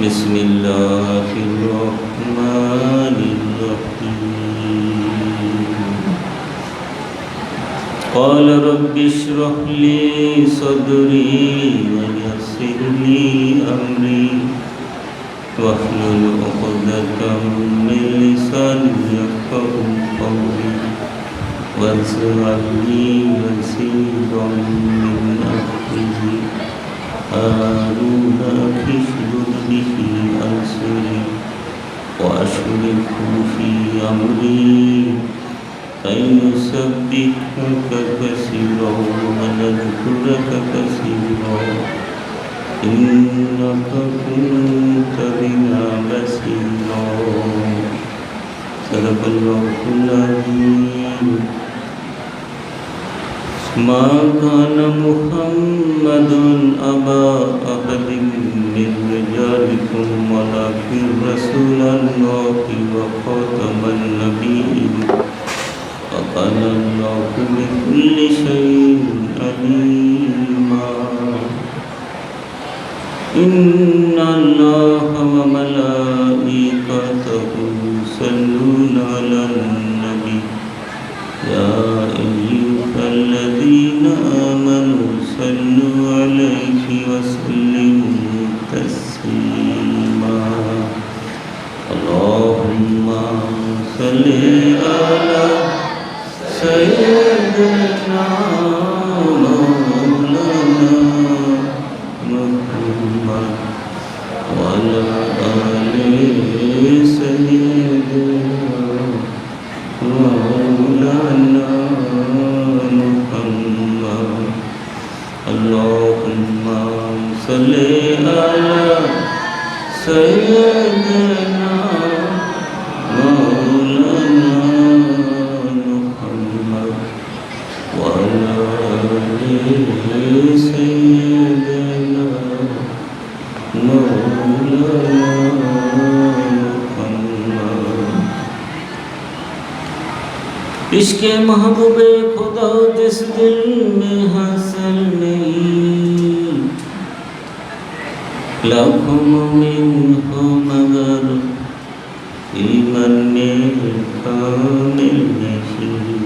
بسم الله الرحمن الرحيم قال رب اشرح لي صدري ويسر لي أمري واحلل عقدة من لساني يفقهوا قولي واجعل لي وزيرا من أمري هارون اشدد به أزري وأشركه في أمري كي نسبحك كثيرا ونذكرك كثيرا إنك كنت بنا بصيرا صدق الله العظيم ما كان محمد أبا أحد من رجالكم ولكن رسول الله وخاتم النبيين وكان الله بكل شيء عليما إن الله وملائكته يصلون على النبي يا أيها الذين آمنوا صلوا عليه وسلموا تسليما اللهم صل على سيدنا مولانا محمد وعلى آل سيدنا مولانا محمد اللهم صل على سيدنا مولانا محمد وعلى آل سيدنا مولانا इश्क़ महबूब खुदा जिस दिल में हासिल नहीं लाखों मोमिन हो मगर ईमान में कामिल नहीं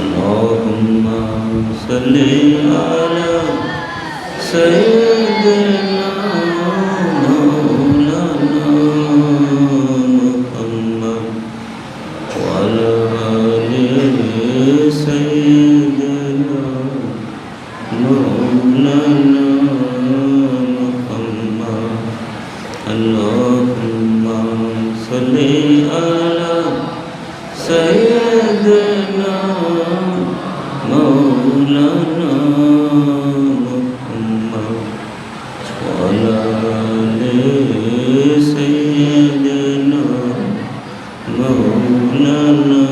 अल्लाहुम्मा सल्ली अला सय्यिदना मौलाना मुहम्मद वअला سيدنا مولانا محمد اللهم صل على سيدنا مولانا محمد وعلى آل سيدنا مولانا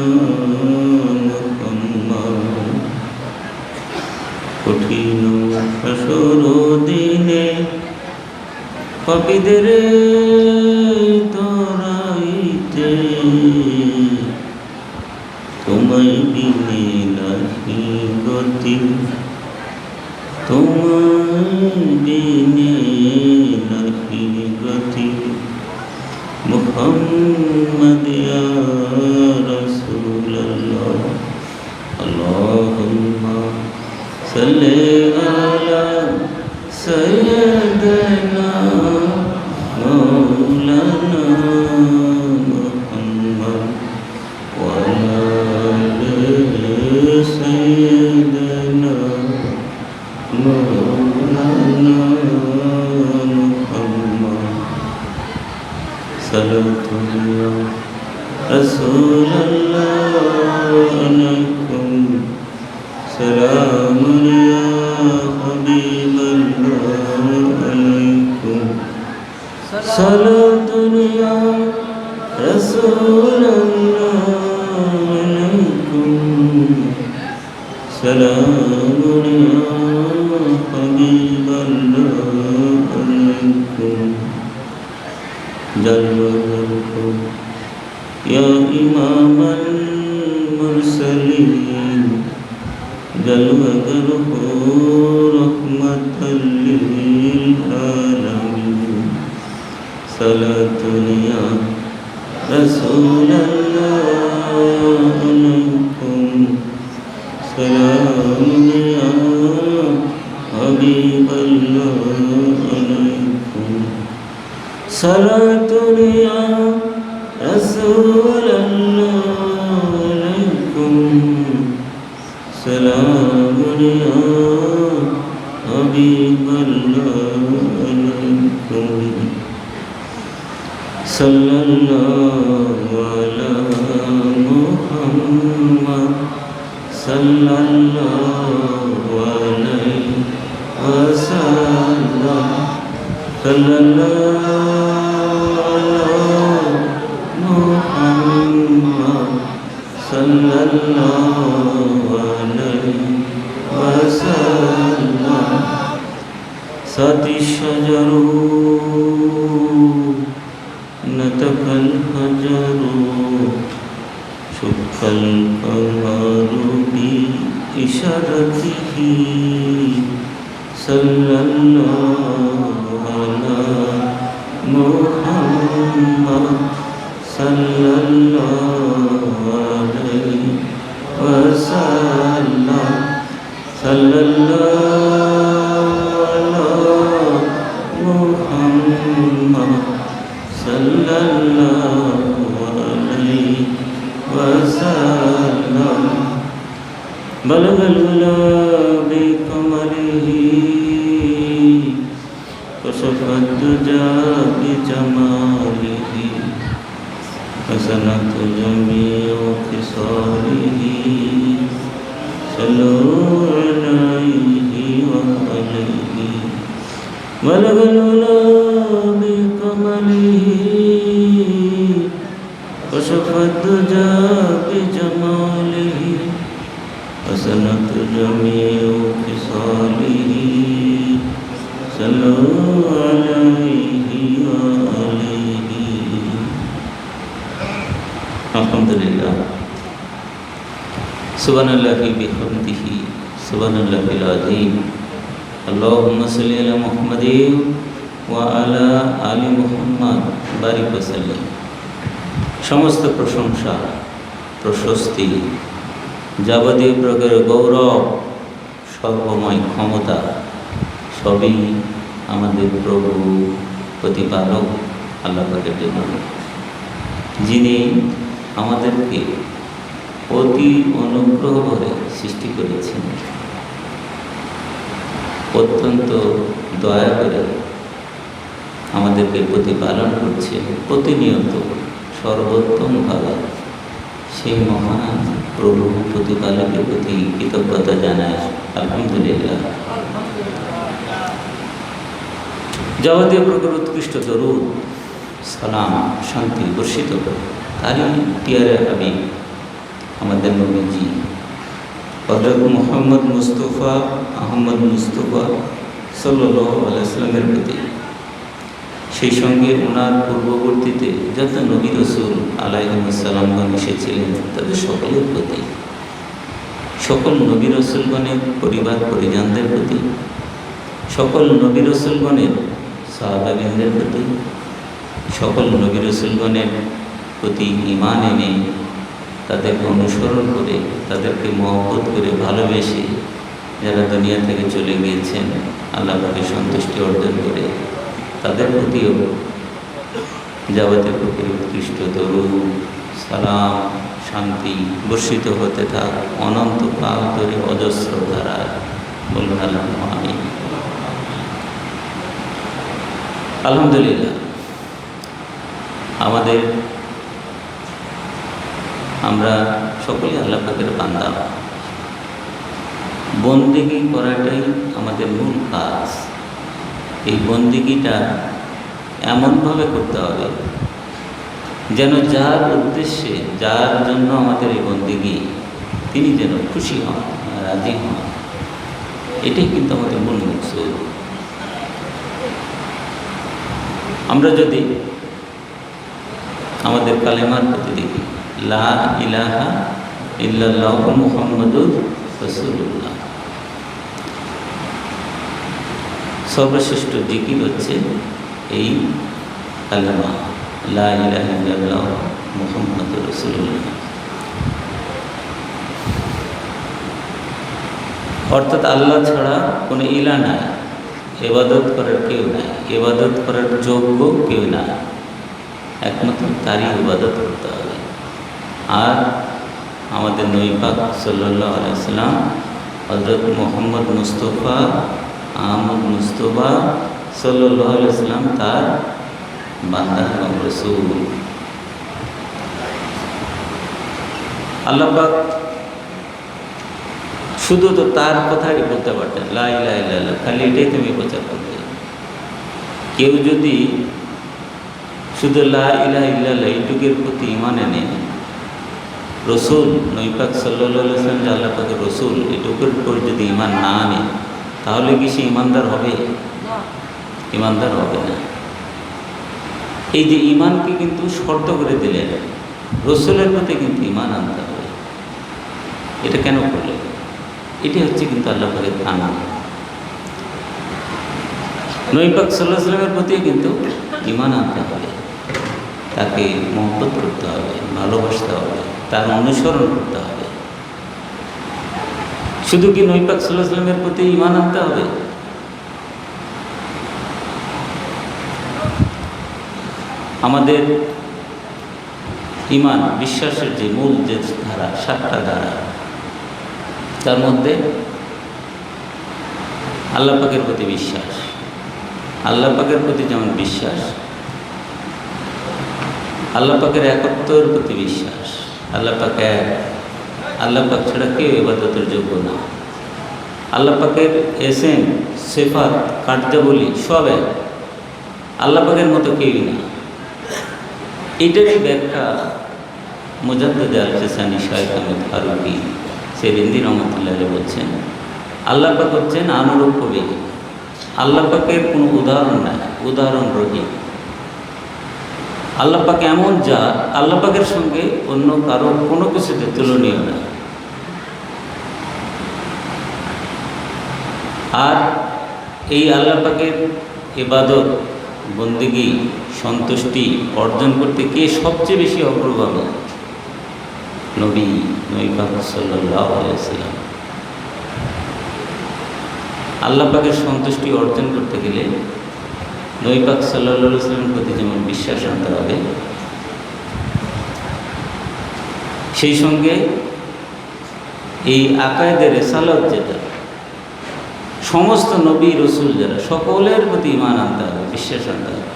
কঠিন হাসর দিনে পাপীদের তরাইতে তোমায় বিনে নাহি গতি তোমায় বিনে নাহি গতি মুহাম্মদ ইয়া রাসূলুল্লাহ আল্লাহুম্মা صل على سيدنا مولانا محمد وعلى آل سيدنا مولانا محمد صلاة يا رسول الله عليكم سلام يا حبيب الله عليكم صلاة يا رسول الله عليكم سلام يا حبيب الله عليكم جلوكم يا إمام المرسلين جلوه رحمة للعالمين صلاة يا رسول الله عليكم سلام يا حبيب الله عليكم صلاة يا رسول الله عليكم سلام يا حبيب الله عليكم صلى الله على محمد صلى الله عليه وسلم صلى الله على محمد صلى الله عليه وسلم ساتي الشجر نطق الحجر شق القمر بإشارته صلى الله على محمد صلى الله عليه وسلم صلى الله على محمد صلى الله عليه وسلم بلغ العلا بكماله كشف الدجى بجماله حسنت جميع خصاله صلوا عليه وعليه بلغ العلا بكماله كشف الدجى بجماله حسنت جميع خصاله صلوا عليه وآله الحمد لله سبحان الله بحمده سبحان الله العظيم اللهم صل على محمد وعلى آل محمد বারিক ওয়াসাল্লাম। সমস্ত প্রশংসা প্রশস্তি যাবতীয় প্রকারের গৌরব সর্বময় ক্ষমতা সবই আমাদের প্রভু প্রতিপালক আল্লাহ পাকের জন্য, যিনি আমাদেরকে অতি অনুগ্রহ করে সৃষ্টি করেছেন, অত্যন্ত দয়া করে আমাদেরকে প্রতিপালন করছেন প্রতিনিয়ত সর্বোত্তমভাবে। সেই মহান প্রভু প্রতিপালকের প্রতি কৃতজ্ঞতা জানায় আলহামদুলিল্লাহ। যাবতীয় প্রকার উৎকৃষ্ট দরুদ সালাম শান্তি বর্ষিত তারই পিয়ারে হাবিব আমাদের নবীজি হযরত মুহাম্মদ মুস্তাফা আহমদ মুস্তাফা সাল্লাল্লাহু আলাইহি ওয়াসাল্লামের প্রতি, সেই সঙ্গে ওনার পূর্ববর্তীতে যত নবী রসুল আলাইহিসসালামগণ এসেছিলেন তাদের সকলের প্রতি, সকল নবী রসুলগণের পরিবার পরিজনদের প্রতি, সকল নবী রসুলগণের সাহাবাগণদের প্রতি, সকল নবী রসুলগণের প্রতি ঈমান এনে তাদেরকে অনুসরণ করে তাদেরকে মহব্বত করে ভালোবেসে যারা দুনিয়া থেকে চলে গিয়েছেন আল্লাহ পাকের সন্তুষ্টি অর্জন করে তাদের প্রতিও যাবতীয় প্রকার উৎকৃষ্ট দরুদ সালাম শান্তি বর্ষিত হতে থাক অনন্তকাল ধরে অজস্র ধারায়। বলুন আল্লাহুম্মা আমিন। আলহামদুলিল্লাহ, আমরা সকলে আল্লাহ পাকের বান্দা, বন্দেগী করাটাই আমাদের মূল কাজ। এই বন্দেগীটা এমনভাবে করতে হবে যেন যার উদ্দেশ্যে যার জন্য আমাদের এই বন্দেগী তিনি যেন খুশি হন, রাজি হন। এটাই কিন্তু আমাদের মূল মকসুদ। আমরা যদি আমাদের কালেমার প্রতি দেখি, লা ইলাহা ইল্লাল্লাহু মুহাম্মাদুর রাসূলুল্লাহ, সর্বশ্রেষ্ঠ জিকির হচ্ছে এই কালেমা লা ইলাহা ইল্লাল্লাহ মুহাম্মাদুর রাসূলুল্লাহ। অর্থাৎ আল্লাহ ছাড়া কোনো ইলা নাই, ইবাদত করার কেউ নাই, ইবাদত করার যোগ্য কেউ নাই, একমাত্র তারই ইবাদত করতে হবে। আর আমাদের নবী পাক সাল্লাল্লাহু আলাইহি সাল্লাম হযরত মুহাম্মদ মুস্তাফা আহমদ মুস্তফা সাল্লাল্লাহু আলাইহি সাল্লাম তার বান্দা এবং রাসূল। আল্লাহ পাক শুধু তো তার কথাই বলতে পারতেন, লা ইলাহা ইল্লাল্লাহ, খালি এটাই তুমি প্রচার করতে। কেউ যদি শুধু লা ইলাহা ইল্লাল্লাহ এইটুকের প্রতি ঈমান এনে, রসুল নবী পাক সাল্লাল্লাহু আলাইহি ওয়াসাল্লাম যে আল্লাহ পাকের রসুল এটুকুর উপর যদি ঈমান না আনে, তাহলে কি সে ঈমানদার হবে? ঈমানদার হবে না। এই যে ঈমানকে কিন্তু শর্ত করে দিলেন, রসুলের প্রতি কিন্তু ঈমান আনতে হবে। এটা কেন করলেন? এটি হচ্ছে কিন্তু আল্লাহ পাকের কানুন। নবী পাক সাল্লাল্লাহু আলাইহি ওয়াসাল্লামের প্রতি কিন্তু ঈমান আনতে হবে, তাকে মহব্বত করতে হবে, ভালোবাসতে হবে, তার অনুসরণ করতে হবে। শুধু কি নবী পাক সাল্লাল্লাহু আলাইহি ওয়াসাল্লামের প্রতি ঈমান আনতে হবে? আমাদের ঈমান বিশ্বাসের যে মূল যে ধারা, 7টা ধারা, তার মধ্যে আল্লাহ পাকের প্রতি বিশ্বাস, আল্লাহ পাকের প্রতি যেমন বিশ্বাস, আল্লাহ পাকের একত্বের প্রতি বিশ্বাস, আল্লাহ পাক এক, আল্লাহ পাক ছাড়া কেউ ইবাদতের যোগ্য না, আল্লাহ পাকের এসেম সিফাত কার্যাবলী সব এক, আল্লাহ পাকের মতো কেউই না। এইটারই ব্যাখ্যা মুজাদ্দিদ আল-ফিসানি শাইখ আহমদ ফারুকি সেরিন্দি রহমতুল্লাহ বলছেন, আল্লাহ পাক হচ্ছেন আনুরূপবিহীন, আল্লাহ পাকের কোনো উদাহরণ নাই, উদাহরণ রহিত। আল্লাহ পাক এমন যা আল্লাহ পাকের সঙ্গে অন্য কারো কোনো কিছুতে তুলনীয় না। আর এই আল্লাহ পাকের ইবাদত বন্দেগী সন্তুষ্টি অর্জন করতে কে সবচেয়ে বেশি অগ্রগামী? নবী পাক সাল্লাল্লাহু আলাইহি ওয়াসাল্লাম। আল্লাহ পাকের সন্তুষ্টি অর্জন করতে গেলে নবী পাক সাল্লাল্লাহু আলাইহি ওয়াসাল্লামের প্রতি যেমন বিশ্বাস আনতে হবে, সেই সঙ্গে এই আকায়েদের রিসালাত যেটা, সমস্ত নবী রসুল যারা, সকলের প্রতি ঈমান আনতে হবে, বিশ্বাস আনতে হবে।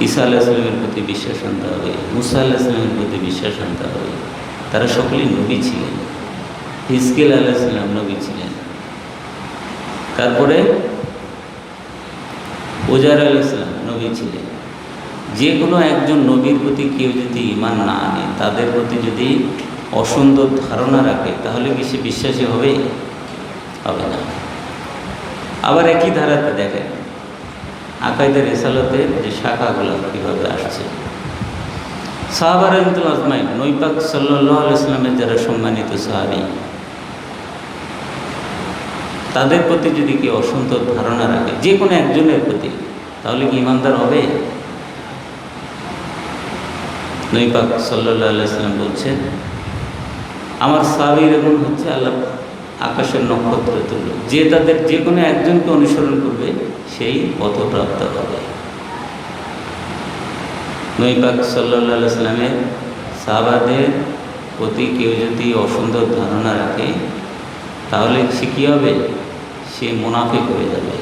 ঈসা আলাইহিস সালামের প্রতি বিশ্বাস আনতে হবে, মুসা আলাইহিস সালামের প্রতি বিশ্বাস আনতে হবে, তারা সকলেই নবী ছিলেন। হিজকিল আলাইহিস সালাম নবী ছিলেন। তারপরে উজাইর আলাইহিস সালাম নবী ছিলেন। যে কোনো একজন নবীর প্রতি কেউ যদি ঈমান না আনে, তাদের প্রতি যদি অসুন্দর ধারণা রাখে, তাহলে কি সে বিশ্বাসী হবে? হবে না। আবার একই ধারাতে দেখেন আকায়েদের রিসালাতের যে শাখাগুলো কীভাবে আসছে। সাহাবা রাদিয়াল্লাহু আজমাইন, নবী পাক সাল্লাল্লাহু আলাইহি ওয়াসাল্লামের যারা সম্মানিত সাহাবী, তাদের প্রতি যদি কেউ অসুন্দর ধারণা রাখে, যে কোনো একজনের প্রতি, তাহলে কি ঈমানদার হবে? নবী পাক সাল্লাল্লাহু আলাইহি ওয়াসাল্লাম বলছেন, আমার সাহাবীর এমন হচ্ছে আল্লাহ আকাশের নক্ষত্র তুল্য, যে তাদের যে কোনো একজনকে অনুসরণ করবে সেই পথপ্রাপ্ত হবে। নবী পাক সাল্লাল্লাহু আলাইহি ওয়াসাল্লামের সাহাবাদের প্রতি কেউ যদি অসুন্দর ধারণা রাখে, তাহলে সে কী হবে? সে মুনাফিক হয়ে যাবে।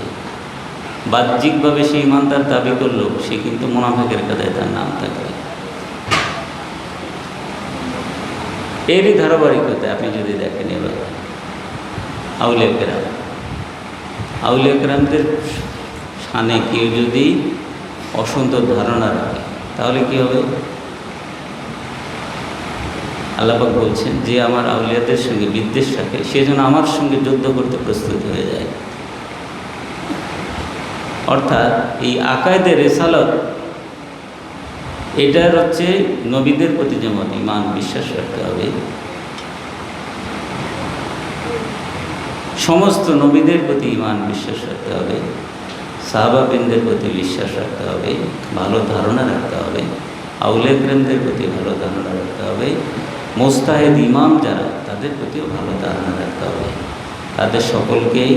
বাহ্যিকভাবে সে ঈমানদার দাবি করলো, সে কিন্তু মুনাফিকের কাতারে তার নাম থাকবে। এরই ধারাবাহিকতায় আপনি যদি দেখেন, এবার আউলিয়া কেরামদের শানে কেউ যদি অসুন্দর ধারণা রাখে, তাহলে কি হবে? আল্লাহ পাক বলছেন, যে আমার আউলিয়াদের সঙ্গে বিদ্বেষ রাখে, সে যেন আমার সঙ্গে যুদ্ধ করতে প্রস্তুত হয়ে যায়। অর্থাৎ এই আকায়েদের রিসালাত, এটার হচ্ছে নবীদের প্রতি যেমন ঈমান বিশ্বাস রাখতে হবে, সমস্ত নবীদের প্রতি ঈমান বিশ্বাস রাখতে হবে, সাহাবাবৃন্দের প্রতি বিশ্বাস রাখতে হবে, ভালো ধারণা রাখতে হবে, আউলিয়া কেরামদের প্রতি ভালো ধারণা রাখতে হবে, মুস্তাহিদ ইমাম যারা তাদের প্রতিও ভালো ধারণা রাখতে হবে। তাদের সকলকেই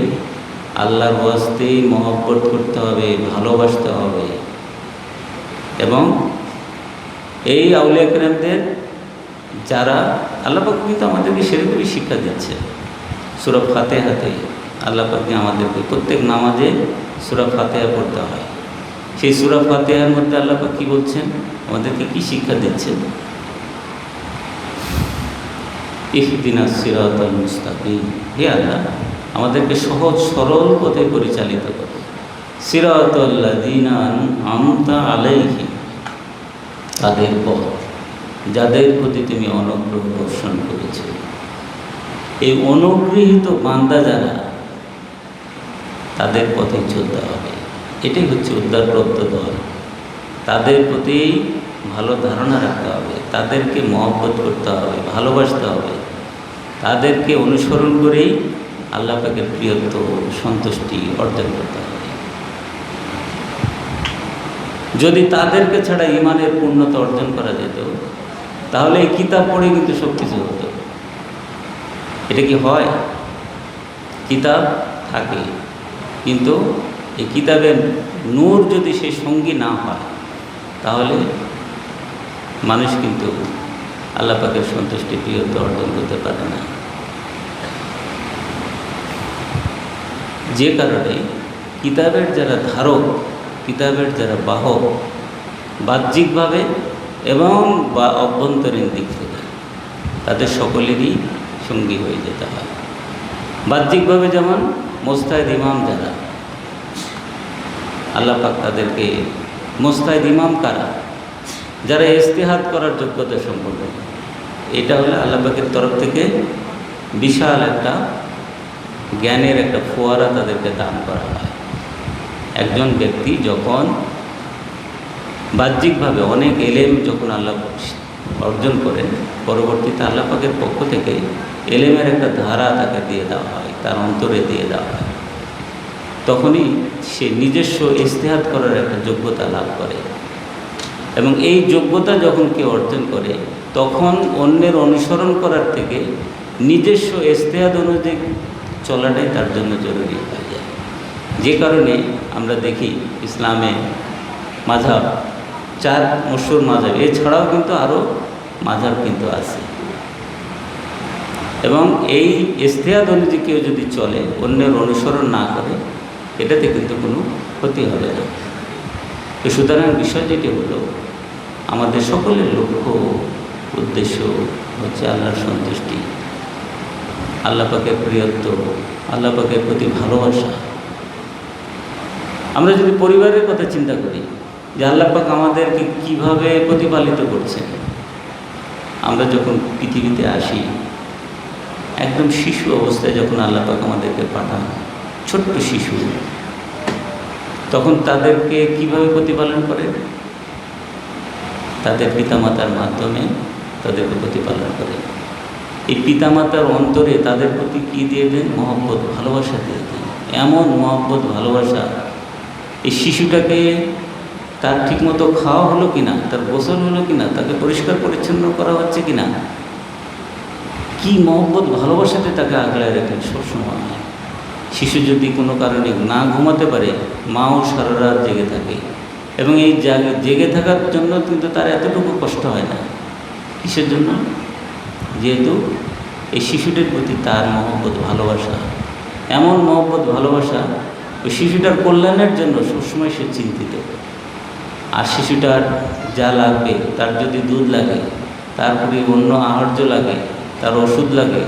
আল্লাহর ওয়াস্তেই মহব্বত করতে হবে, ভালোবাসতে হবে। এবং এই আউলিয়া কেরামদের যারা আল্লাহ পাক কিন্তু আমাদেরকে সেরকমই শিক্ষা দিচ্ছে। সূরা ফাতিহাতে আল্লাহ পাক আমাদেরকে প্রত্যেক নামাজে সূরা ফাতিহা পড়তে হয়। সেই সূরা ফাতিহার মধ্যে আল্লাহ পাক কী বলছেন, আমাদেরকে কী শিক্ষা দিচ্ছেন? ইহদিনাস সিরাতাল মুস্তাকিম, হে আল্লাহ আমাদেরকে সহজ সরল পথে পরিচালিত করো। সিরাতাল্লাযীনা আন'আমতা আলাইহিম, তাদের পথ যাদের প্রতি তুমি অনুগ্রহ বর্ষণ করেছ। এই অনুগৃহীত বান্দা যারা, তাদের পথে চলতে হবে। এটাই হচ্ছে উদ্ধারপ্রাপ্ত দল। তাদের প্রতি ভালো ধারণা রাখতে হবে, তাদেরকে মহব্বত করতে হবে, ভালোবাসতে হবে। তাদেরকে অনুসরণ করেই আল্লাহ পাকের প্রিয়ত্ব, সন্তুষ্টি অর্জন করতে হবে। যদি তাদেরকে ছাড়া ঈমানের পূর্ণতা অর্জন করা যেত, তাহলে এই কিতাব পড়ে কিন্তু সব কিছু হতো। এটা কি হয়? কিতাব থাকে, কিন্তু এই কিতাবের নূর যদি সেই সঙ্গী না হয়, তাহলে মানুষ কিন্তু আল্লাহ পাকের সন্তুষ্টি প্রিয়ত্ব অর্জন করতে পারে না। যে কারণে কিতাবের যারা ধারক, কিতাবের যারা বাহক, বাহ্যিকভাবে এবং বা অভ্যন্তরীণ দিক থেকে তাদের সকলেরই সঙ্গী হয়ে যেতে হয়। বাহ্যিকভাবে যেমন মুস্তাহিদ ইমাম যারা, আল্লাহ পাক তাদেরকে, মুস্তাহিদ ইমাম কারা? যারা ইজতিহাদ করার যোগ্যতা সম্পন্ন। এটা হলো আল্লাহ পাকের তরফ থেকে বিশাল একটা জ্ঞানের একটা ফোয়ারা তাদেরকে দান করা হয়। একজন ব্যক্তি যখন বাহ্যিকভাবে অনেক এলেম যখন আল্লাহ অর্জন করেন, পরবর্তীতে আল্লাহ পাকের পক্ষ থেকে এলেমের একটা ধারা তাকে দিয়ে দেওয়া হয়, তার অন্তরে দিয়ে দেওয়া হয়। তখনই সে নিজস্ব ইজতিহাদ করার একটা যোগ্যতা লাভ করে। এবং এই যোগ্যতা যখন কেউ অর্জন করে, তখন অন্যের অনুসরণ করার থেকে নিজস্ব ইজতিহাদ অনুযায়ী চলাটাই তার জন্য জরুরি হয়ে যায়। যে কারণে আমরা দেখি ইসলামে মাযহাব, 4 মশহুর মাযহাব, এছাড়াও কিন্তু আরও মাযহাব কিন্তু আছে। এবং এই ইজতিহাদ অনুযায়ী কেউ যদি চলে, অন্যের অনুসরণ না করে, এটাতে কিন্তু কোনো ক্ষতি হবে না। তো সুতরাং বিষয় যেটি হলো, আমাদের সকলের লক্ষ্য উদ্দেশ্য হচ্ছে আল্লাহর সন্তুষ্টি, আল্লাহ পাকের প্রিয়ত্ব, আল্লাহ পাকের প্রতি ভালোবাসা। আমরা যদি পরিবারের কথা চিন্তা করি যে আল্লাহ পাক আমাদেরকে কীভাবে প্রতিপালিত করছেন। আমরা যখন পৃথিবীতে আসি, একদম শিশু অবস্থায় যখন আল্লাহ পাক আমাদেরকে পাঠান, ছোট্ট শিশু, তখন তাদেরকে কিভাবে প্রতিপালন করেন? তাদের পিতামাতার মাধ্যমে তাদেরকে প্রতিপালন করেন। এই পিতামাতার অন্তরে তাদের প্রতি কী দিয়ে দেন? মহব্বত, ভালোবাসা দিয়ে দেন। এমন মহব্বত, ভালোবাসা, এই শিশুটাকে তার ঠিকমতো খাওয়া হলো কিনা, তার গোসল হলো কিনা, তাকে পরিষ্কার পরিচ্ছন্ন করা হচ্ছে কিনা, কি মহব্বত ভালোবাসাতে তাকে আগলায় রাখেন সবসময়। শিশু যদি কোনো কারণে না ঘুমাতে পারে, মাও সারা রাত জেগে থাকে। এবং এই জেগে থাকার জন্য কিন্তু তার এতটুকু কষ্ট হয় না। কিসের জন্য? যেহেতু এই শিশুটির প্রতি তার মহব্বত, ভালোবাসা, এমন মহব্বত, ভালোবাসা, ওই শিশুটার কল্যাণের জন্য সবসময় সে চিন্তিত। আর শিশুটার যা লাগবে, তার যদি দুধ লাগে, তারপরে অন্য আহার্য লাগে, তার ওষুধ লাগে,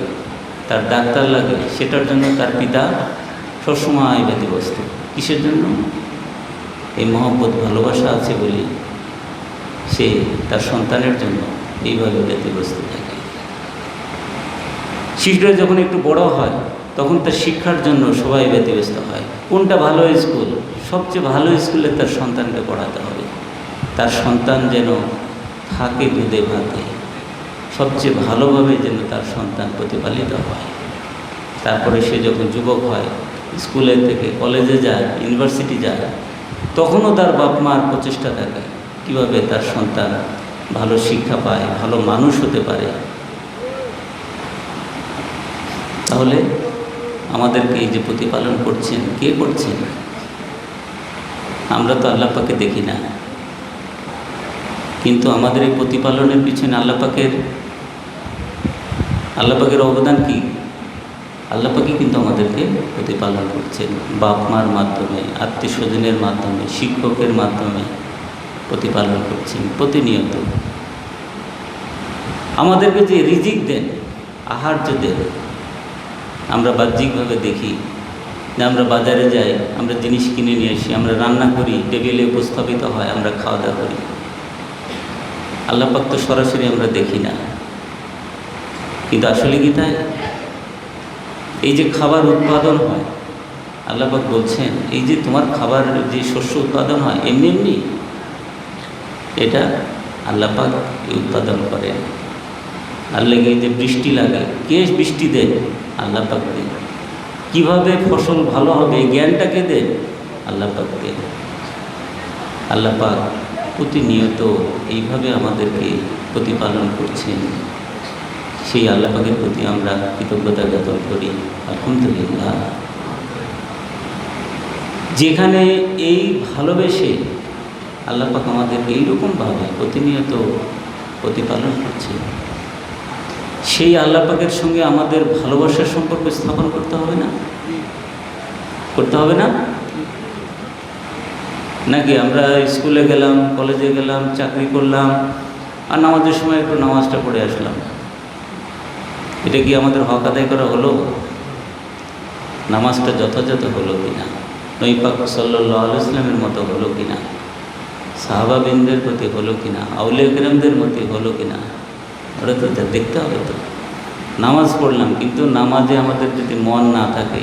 তার ডাক্তার লাগে, সেটার জন্য তার পিতা সবসময় ব্যতিব্যস্ত। কিসের জন্য? এই মহব্বত, ভালোবাসা আছে বলে সে তার সন্তানের জন্য এইভাবে ব্যতিব্যস্ত থাকে। শিশুরা যখন একটু বড় হয়, তখন তার শিক্ষার জন্য সবাই ব্যতিব্যস্ত হয়। কোনটা ভালো স্কুল? সবচেয়ে ভালো স্কুলে তার সন্তানকে পড়াতে হবে। তার সন্তান যেন থাকে দুধে ভাতে, সবচেয়ে ভালোভাবে যেন তার সন্তান প্রতিপালিত হয়। তারপরে সে যখন যুবক হয়, স্কুলে থেকে কলেজে যায়, ইউনিভার্সিটি যায়, তখনও তার বাপ মার প্রচেষ্টা থাকে কীভাবে তার সন্তান ভালো শিক্ষা পায়, ভালো মানুষ হতে পারে। তাহলে আমাদেরকে এই যে প্রতিপালন করছেন, কে করছেন? আমরা তো আল্লাহ পাককে দেখি না, কিন্তু আমাদের এই প্রতিপালনের পিছনে আল্লাহ পাকের অবদান কি? আল্লাহ পাকই কিন্তু আমাদেরকে প্রতিপালন করছেন, বাপ মার মাধ্যমে, আত্মীয় স্বজনের মাধ্যমে, শিক্ষকের মাধ্যমে প্রতিপালন করছেন প্রতিনিয়ত। আমাদেরকে যে রিজিক দেন, আহার্য দেন, আমরা বাহ্যিকভাবে দেখি যে আমরা বাজারে যাই, আমরা জিনিস কিনে নিয়ে আসি, আমরা রান্না করি, টেবিলে উপস্থাপিত হয়, আমরা খাওয়া দাওয়া করি। আল্লাহ পাক তো সরাসরি আমরা দেখি না, কিন্তু আসলে কি তাই? এই যে খাবার উৎপাদন হয়, আল্লাহ পাক বলছেন এই যে তোমার খাবার যে শস্য উৎপাদন হয় এমনি এমনি, এটা আল্লাহ পাক উৎপাদন করেন। আর লেগে যে বৃষ্টি লাগে, কে বৃষ্টি দেয়? আল্লাহ পাক দেন। কীভাবে ফসল ভালো হবে জ্ঞানটাকে দেন? আল্লাহ পাক দেন। আল্লাহ পাক প্রতিনিয়ত এইভাবে আমাদেরকে প্রতিপালন করছেন। সেই আল্লাহ পাকের প্রতি আমরা কৃতজ্ঞতা জ্ঞাপন করি, আলহামদুলিল্লাহ। যেখানে এই ভালোবেসে আল্লাহ পাক আমাদেরকে এইরকমভাবে প্রতিনিয়ত প্রতিপালন করছে, সেই আল্লাহ পাকের সঙ্গে আমাদের ভালোবাসার সম্পর্ক স্থাপন করতে হবে না? করতে হবে না? নাকি আমরা স্কুলে গেলাম, কলেজে গেলাম, চাকরি করলাম, আর নামাজের সময় একটু নামাজটা পড়ে আসলাম, এটা কি আমাদের হক আদায় করা হলো? নামাজটা যথাযথ হলো কিনা? নবী পাক সাল্লাল্লাহু আলাইহি ওয়াসাল্লামের মতো হলো কিনা? সাহাবাবিনদের প্রতি হলো কিনা? আউলিয়া কিরামদের মতো হলো কিনা? ওটা তো দেখতে হবে। তো নামাজ পড়লাম, কিন্তু নামাজে আমাদের যদি মন না থাকে,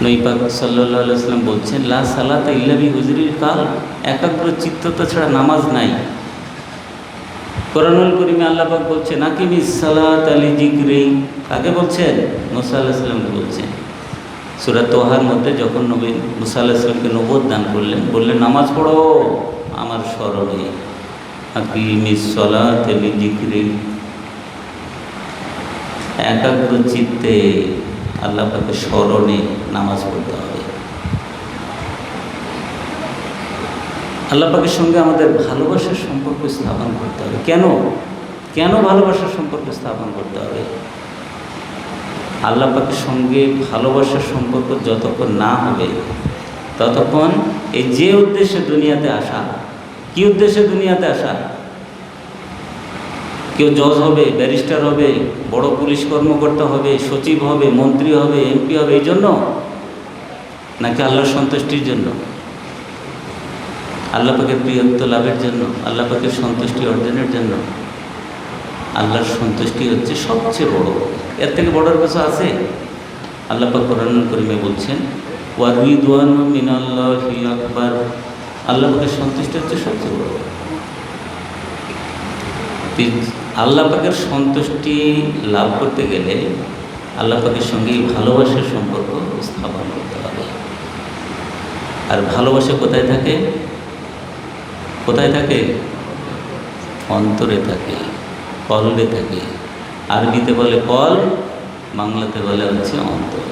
নবী পাক সাল্লাল্লাহু আলাইহি ওয়াসাল্লাম বলছেন লা সালাতা ইল্লা বিহুজুরিল কালব, একাগ্র চিত্ততা ছাড়া নামাজ নাই। কোরআনুল কারীমে আল্লাহ পাক বলছেন আকিমিস সালাত আলি যিকরি, কাকে বলছেন? মুসা আলাইহিস সালামকে বলছেন। সূরা তোহার মধ্যে যখন নবী মুসা আলাইহিস সালামকে নবুয়ত দান করলেন, বললেন নামাজ পড়ো আমার স্মরণে, আকিমিস সালাত আলি যিকরি, একাগ্র চিত্তে আল্লাহ পাকের স্মরণে নামাজ পড়তে হবে। আল্লাহ পাকের সঙ্গে আমাদের ভালোবাসার সম্পর্ক স্থাপন করতে হবে। কেন ভালোবাসার সম্পর্ক স্থাপন করতে হবে? আল্লাহ পাকের সঙ্গে ভালোবাসার সম্পর্ক যতক্ষণ না হবে, ততক্ষণ এই যে উদ্দেশ্যে দুনিয়াতে আসা, কি উদ্দেশ্যে দুনিয়াতে আসা? কেউ জজ হবে, ব্যারিস্টার হবে, বড় পুলিশ কর্মকর্তা হবে, সচিব হবে, মন্ত্রী হবে, এমপি হবে, এই জন্য? নাকি আল্লাহর সন্তুষ্টির জন্য? আল্লাহ পাকের প্রিয়ত্ব লাভের জন্য, আল্লাহ পাকের সন্তুষ্টি অর্জনের জন্য? আল্লাহর সন্তুষ্টি হচ্ছে সবচেয়ে বড়, এর থেকে বড়র কিছু আছে? আল্লাহ পাক কোরআনুল কারীমে বলছেন ওয়া রিদওয়ানু মিনাল্লাহি আকবার, আল্লাহ পাকের সন্তুষ্টি হচ্ছে সবচেয়ে বড়। আল্লাহ পাকের সন্তুষ্টি লাভ করতে গেলে আল্লাহ পাকের সঙ্গে ভালোবাসার সম্পর্ক স্থাপন করতে হবে। আর ভালোবাসা কোথায় থাকে? কোথায় থাকে? অন্তরে থাকে, কলবে থাকে। আরবিতে বলে কল, বাংলাতে বলে হচ্ছে অন্তর।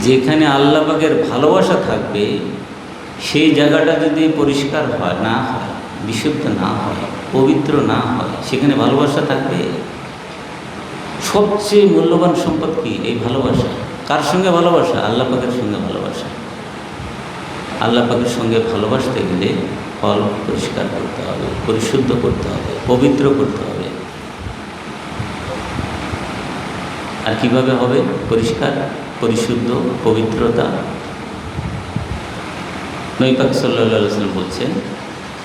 যেখানে আল্লাহ পাকের ভালোবাসা থাকবে, সেই জায়গাটা যদি পরিষ্কার হয় না হয়, বিশুদ্ধ না হয়, পবিত্র না হয়, সেখানে ভালোবাসা থাকবে? সবচেয়ে মূল্যবান সম্পদ কি? এই ভালোবাসা। কার সঙ্গে ভালোবাসা? আল্লাহ পাকের সঙ্গে ভালোবাসা। আল্লাহ পাকের সঙ্গে ভালোবাসতে গেলে ফল পরিষ্কার করতে হবে, পরিশুদ্ধ করতে হবে, পবিত্র করতে হবে। আর কিভাবে হবে পরিষ্কার, পরিশুদ্ধ, পবিত্রতা? নবী পাক সাল্লাল্লাহু আলাইহি ওয়াসাল্লাম বলছেন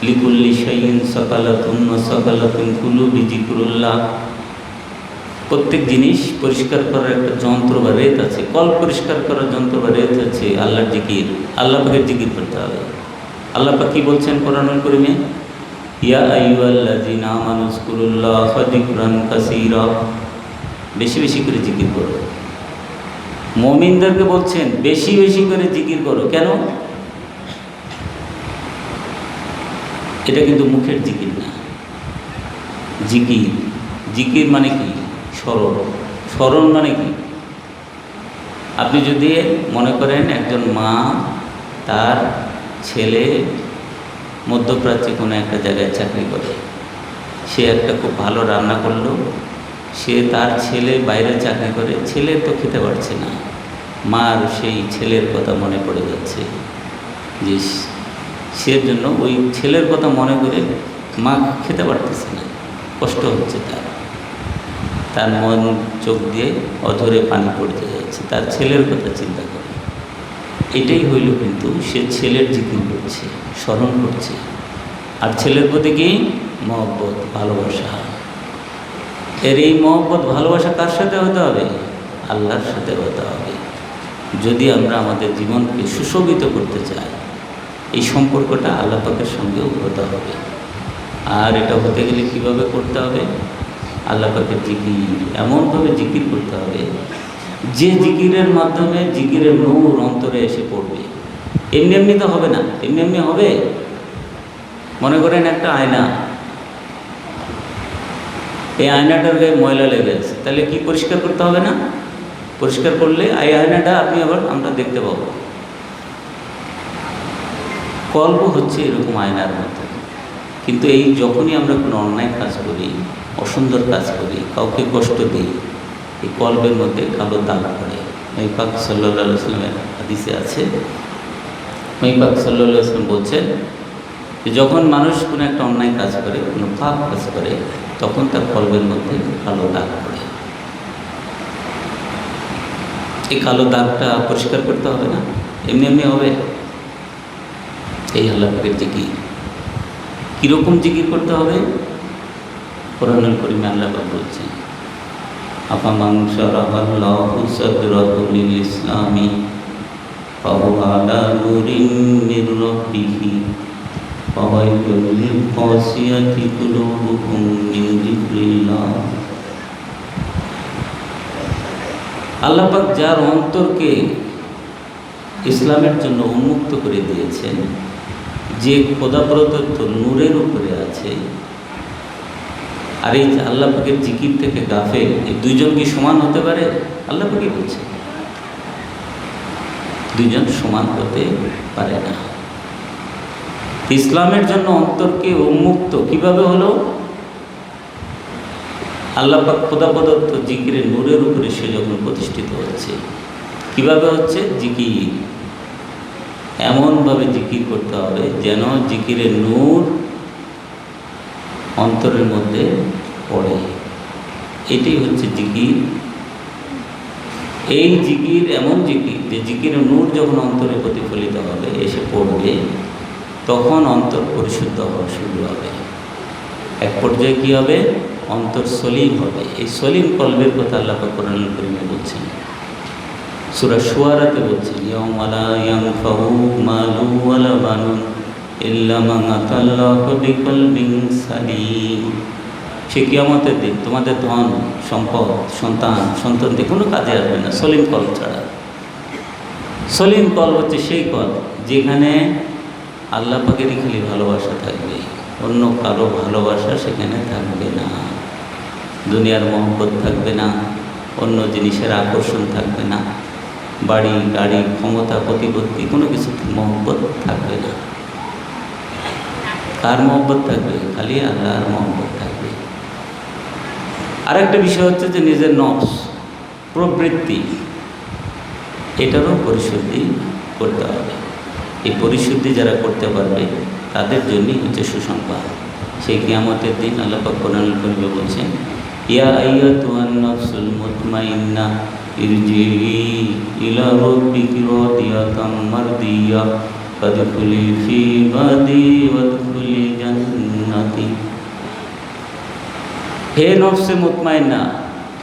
লিকুল্লি শাইইন সাকালাতুন ওয়া সাকালাতুন কুলুবি যিকরুল্লাহ। প্রত্যেক জিনিস পরিষ্কার করার একটা যন্ত্র বা রেত আছে। কল পরিষ্কার করার যন্ত্র বা রেত হচ্ছে আল্লাহর জিকির। আল্লাহ পাকের জিকির করতে হবে। আল্লাহ পাক কি বলছেন কোরআনুল কারীমে? ইয়া আইয়ুহাল্লাযীনা আমানু যকুরুল্লাহা যিকরান কাসীরা, বেশি বেশি করে জিকির করো। মুমিনদেরকে বলছেন বেশি বেশি করে জিকির করো। কেন? এটা কিন্তু মুখের জিকির না। জিকির, জিকির মানে কি? স্মরণ। স্মরণ মানে কি? আপনি যদি মনে করেন একজন মা তার ছেলে মধ্যপ্রাচ্যে কোনো একটা জায়গায় চাকরি করে, সে একটা খুব ভালো রান্না করলো, সে তার ছেলে বাইরে চাকরি করে, ছেলে তো খেতে পারছে না, মার সেই ছেলের কথা মনে পড়ে যাচ্ছে, যে সে জন্য ওই ছেলের কথা মনে করে মা খেতে পারতেছে না, কষ্ট হচ্ছে তার মন চোখ দিয়ে অধরে পানি পড়তে যাচ্ছে, তার ছেলের কথা চিন্তা করে। এটাই হইল কিন্তু সে ছেলের জিকির করছে, স্মরণ করছে। আর ছেলের প্রতি কি? মহব্বত, ভালোবাসা। এর এই মহব্বত ভালোবাসা কার সাথে হতে হবে? আল্লাহর সাথে হতে হবে। যদি আমরা আমাদের জীবনকে সুশোভিত করতে চাই, এই সম্পর্কটা আল্লাহ পাকের সঙ্গেও হতে হবে। আর এটা হতে গেলে কীভাবে করতে হবে? আল্লাহ পাকের জিকির, এমনভাবে জিকির করতে হবে যে জিকিরের মাধ্যমে জিকিরের নূর অন্তরে এসে পড়বে। এমনি এমনি তো হবে না। এমনি এমনি হবে? মনে করেন একটা আয়না, এই আয়নাটার গায়ে ময়লা লেগে আছে, তাহলে কি পরিষ্কার করতে হবে না? পরিষ্কার করলে এই আয়নাটা আপনি আবার আমরা দেখতে পাবো। কল্প হচ্ছে এরকম আয়নার মতো। কিন্তু এই যখনই আমরা কোনো অন্যায় কাজ করি, অসুন্দর কাজ করি, কাউকে কষ্ট দিই, এই কল্পের মধ্যে কালো দাগ পড়ে। নবী পাক সাল্লাল্লাহু আলাইহি ওয়াসাল্লামের হাদিসে আছে, নবী পাক সাল্লাল্লাহু আলাইহি ওয়াসাল্লাম বলছেন যে যখন মানুষ কোনো একটা অন্যায় কাজ করে, কোনো পাপ কাজ করে, তখন তার কল্পের মধ্যে কালো দাগ পড়ে। এই কালো দাগটা পরিষ্কার করতে হবে না, এমনি এমনি হবে। এই আল্লাহ পাকের জিকির। কীরকম জিকির করতে হবে? কোরআনুল কারীমে আল্লাহ পাক বলছেন, আফামান শারাহাল্লাহু সাদরাহু লিল ইসলামি ফাহুয়া আলা নূরিন মির রাব্বিহি ফাওয়াইলুল লিল কাসিয়াতি কুলুবুহুম মিন যিকরিল্লাহ। আল্লাহ পাক যার অন্তরকে ইসলামের জন্য উন্মুক্ত করে দিয়েছেন, যে খোদা প্রদত্ত নূরের উপরে আছে, আর এই আল্লাহ পাকের জিকির থেকে গাফেল, এই দুইজন কি সমান হতে পারে? আল্লাহ পাকই বলছে দুইজন সমান হতে পারে না। ইসলামের জন্য অন্তরকে উন্মুক্ত কিভাবে হলো? আল্লাহ পাক খোদা প্রদত্ত জিকিরের নূরের উপরে সে যখন প্রতিষ্ঠিত হচ্ছে। কিভাবে হচ্ছে? জিকির, এমনভাবে জিকির করতে হবে যেন জিকিরের নূর অন্তরের মধ্যে পড়ে। এটাই হচ্ছে জিকির। এই জিকির এমন জিকির যে জিকিরের নূর যখন অন্তরে প্রতিফলিত হবে, এসে পড়বে, তখন অন্তর পরিশুদ্ধ হওয়া শুরু হবে। এক পর্যায়ে কী হবে? অন্তর সলিম হবে। এই সলিম কলবের কথা আল্লাহ পাক কোরআনুল কারীমে বলছেন, সূরা শুআরাতে বলছেন, ইয়াউমা লা ইয়ানফাউ মালু ওয়ালা বানুন ইল্লা মান আতাল্লাহু বিকলবিন সালিম। সে কিয়ামতের দিন তোমাদের ধন সম্পদ সন্তানদের কোনো কাজে আসবে না সলিম কল ছাড়া। সলিম কল হচ্ছে সেই কল যেখানে আল্লাহ পাকেরই খালি ভালোবাসা থাকবে, অন্য কারো ভালোবাসা সেখানে থাকবে না। দুনিয়ার মহব্বত থাকবে না, অন্য জিনিসের আকর্ষণ থাকবে না, বাড়ি গাড়ি ক্ষমতা প্রতিপত্তি কোনো কিছু মহব্বত থাকবে না। কার মহব্বত থাকবে? খালি আল্লাহর মহব্বত থাকবে। আরেকটা বিষয় হচ্ছে যে নিজের নফস, প্রবৃত্তি, এটারও পরিশুদ্ধি করতে হবে। এই পরিশুদ্ধি যারা করতে পারবে তাদের জন্যই হচ্ছে সুসংবাদ। সেই কিয়ামতের দিন আল্লাহ পাক কোরআনুল কারীমে বলছেন, ইয়া আইয়াতুহান নাফসুল মুতমাইন্না ইরজিই ইলা রাব্বিকি রাদিয়াতাম মারদিয়া ফাদখুলি ফি ইবাদি ওয়াদখুলি জান্নাতি। হে নফসে মুতমাইন্না,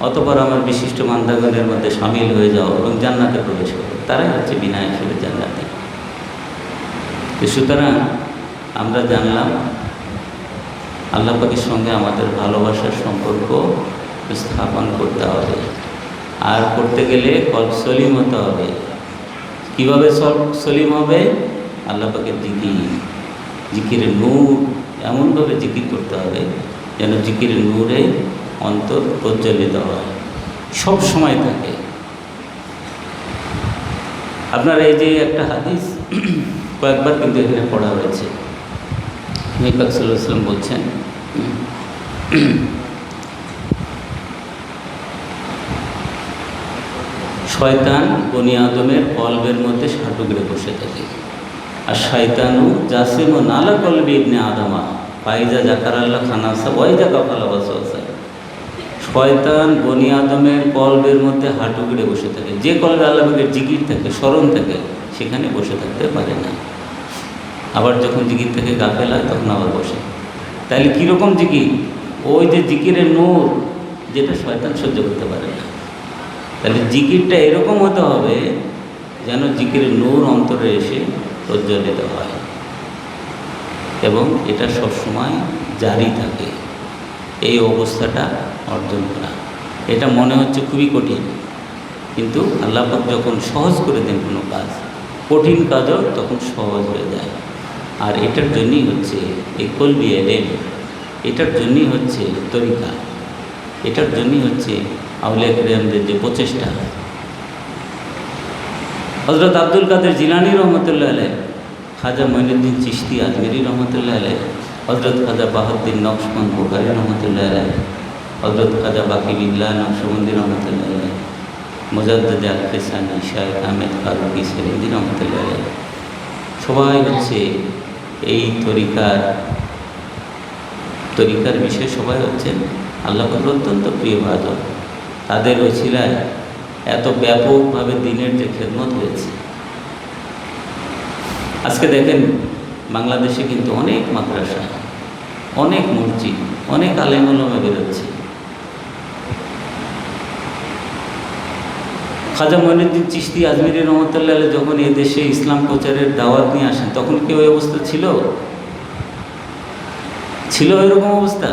অতঃপর আমার বিশিষ্ট বান্দাগণের মধ্যে শামিল হয়ে যাও এবং জান্নাতে প্রবেশ করো। তারাই হচ্ছে বিনা হিসেবে জান্নাতি। সুতরাং আমরা জানলাম আল্লাহ পাকের সঙ্গে আমাদের ভালোবাসার সম্পর্ক স্থাপন করতে হবে। আর করতে গেলে কল্প সলিম হতে হবে। কীভাবে সলিম হবে? আল্লাহ পাকের জিকিরের নূর এমনভাবে জিকির করতে হবে যেন জিকিরের নূরে অন্তর প্রজ্বলিত হয়, সব সময় থাকে। আপনার এই যে একটা হাদিস কয়েকবার কিন্তু এখানে পড়া হয়েছে, নবী পাক সাল্লাল্লাহু আলাইহি ওয়াসাল্লাম বলছেন, শয়তান বনি আদমের কলবের মধ্যে সাটুকরে বসে থাকে। আর শয়তানু জাসিম ও নালা কলবি ইবনে আদমা ফাইজা জাকার আল্লাহ খানাসা ওয়াইজা কাফালা ওয়াসওয়াসা। শয়তান বনি আদমের কলবের মধ্যে হাঁটুগড়ে বসে থাকে। যে কলবে আল্লাহের জিকির থাকে, স্মরণ থাকে, সেখানে বসে থাকতে পারে না। আবার যখন জিকির থেকে গাফেল হয় তখন আবার বসে। তাহলে কীরকম জিকির? ওই যে জিকিরের নূর, যেটা শয়তান সহ্য করতে পারে না। তাহলে জিকিরটা এরকম হতে হবে যেন জিকিরের নূর অন্তরে এসে প্রজ্বলিত হয় এবং এটা সবসময় জারি থাকে। এই অবস্থাটা অর্জন করা, এটা মনে হচ্ছে খুবই কঠিন, কিন্তু আল্লাহ পাক যখন সহজ করে দেন কোনো কাজ, কঠিন কাজও তখন সহজ হয়ে যায়। আর এটার জন্যই হচ্ছে এই কলবি এলেম, এটার জন্যই হচ্ছে তরিকা, এটার জন্যই হচ্ছে আউলিয়া কেরামদের যে প্রচেষ্টা। হযরত আব্দুল কাদের জিলানী রহমতুল্লাহ আলাইহ, খাজা মঈনুদ্দিন চিশতি আজমেরি রহমতুল্লাহ আলাইহ, হযরত খাজা বাহাউদ্দিন নকশবন্দ বুখারী রহমতুল্লাহ আলাইহ, হযরত খাজা বাকি বিল্লাহ নকশবন্দি রহমতুল্লাহ আলাইহ, মুজাদ্দিদ আল-ফিসানি শাইখ আহমেদ ফারুকি সেরেন্দি রহমতুল্লাহ আলাইহ, সবাই হচ্ছে এই তরিকার বিষয়ে সবাই হচ্ছেন আল্লাহ পাকের অত্যন্ত প্রিয় ভাজন। তাদের ওসিলায় এত ব্যাপকভাবে দিনের যে খেদমত হয়েছে। আজকে দেখেন বাংলাদেশে কিন্তু অনেক মাদ্রাসা, অনেক মসজিদ, অনেক আলেম ওলামা বেরোচ্ছে। খাজা মঈনুদ্দিন চিশতি আজমেরি রহমতুল্লাহ আলাইহ যখন এই দেশে ইসলাম প্রচারের দাওয়াত নিয়ে আসেন, তখন কি ওই অবস্থা ছিল? ছিল এরকম অবস্থা?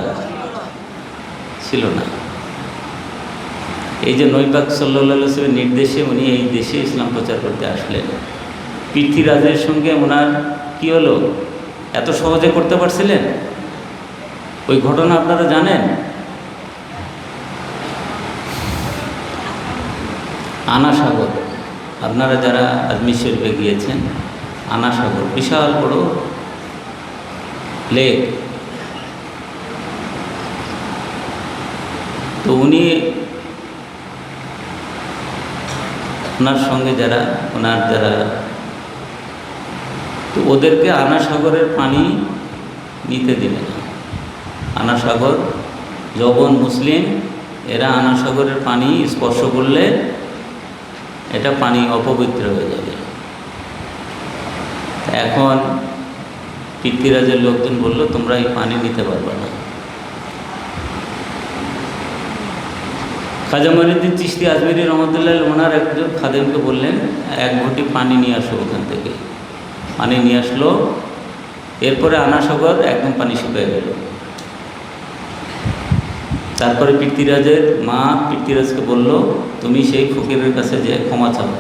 ছিল না। এই যে নবী পাক সাল্লাল্লাহু আলাইহি ওয়াসাল্লামের নির্দেশে উনি এই দেশে ইসলাম প্রচার করতে আসলেন, পৃথ্বীরাজের সঙ্গে ওনার কি হলো? এত সহজে করতে পারছিলেন? ওই ঘটনা আপনারা জানেন? আনা সাগর, আপনারা যারা আজমির শরীফে গিয়েছেন, আনা সাগর বিশাল বড় লেক। তো উনি ওনার সঙ্গে ওনার যারা তো ওদেরকে আনা সাগরের পানি নিতে দিবে না। আনা সাগর যখন মুসলিম, এরা আনা সাগরের পানি স্পর্শ করলে এটা পানি অপবিত্র হয়ে যাবে। এখন পৃথ্বীরাজের লোকজন বলল, তোমরা এই পানি নিতে পারবে না। খাজা মঈনুদ্দিন চিশতি আজমেরি রহমতুল্লাহ ওনার একজন খাদেমকে বললেন, এক ঘটি পানি নিয়ে আসো ওখান থেকে। পানি নিয়ে আসলো, এরপরে আনা সাগর একদম পানি শুকিয়ে গেল। তারপরে পৃথ্বীরাজের মা পৃথ্বীরাজকে বলল, তুমি সেই ফকিরের কাছে যে ক্ষমা চাও।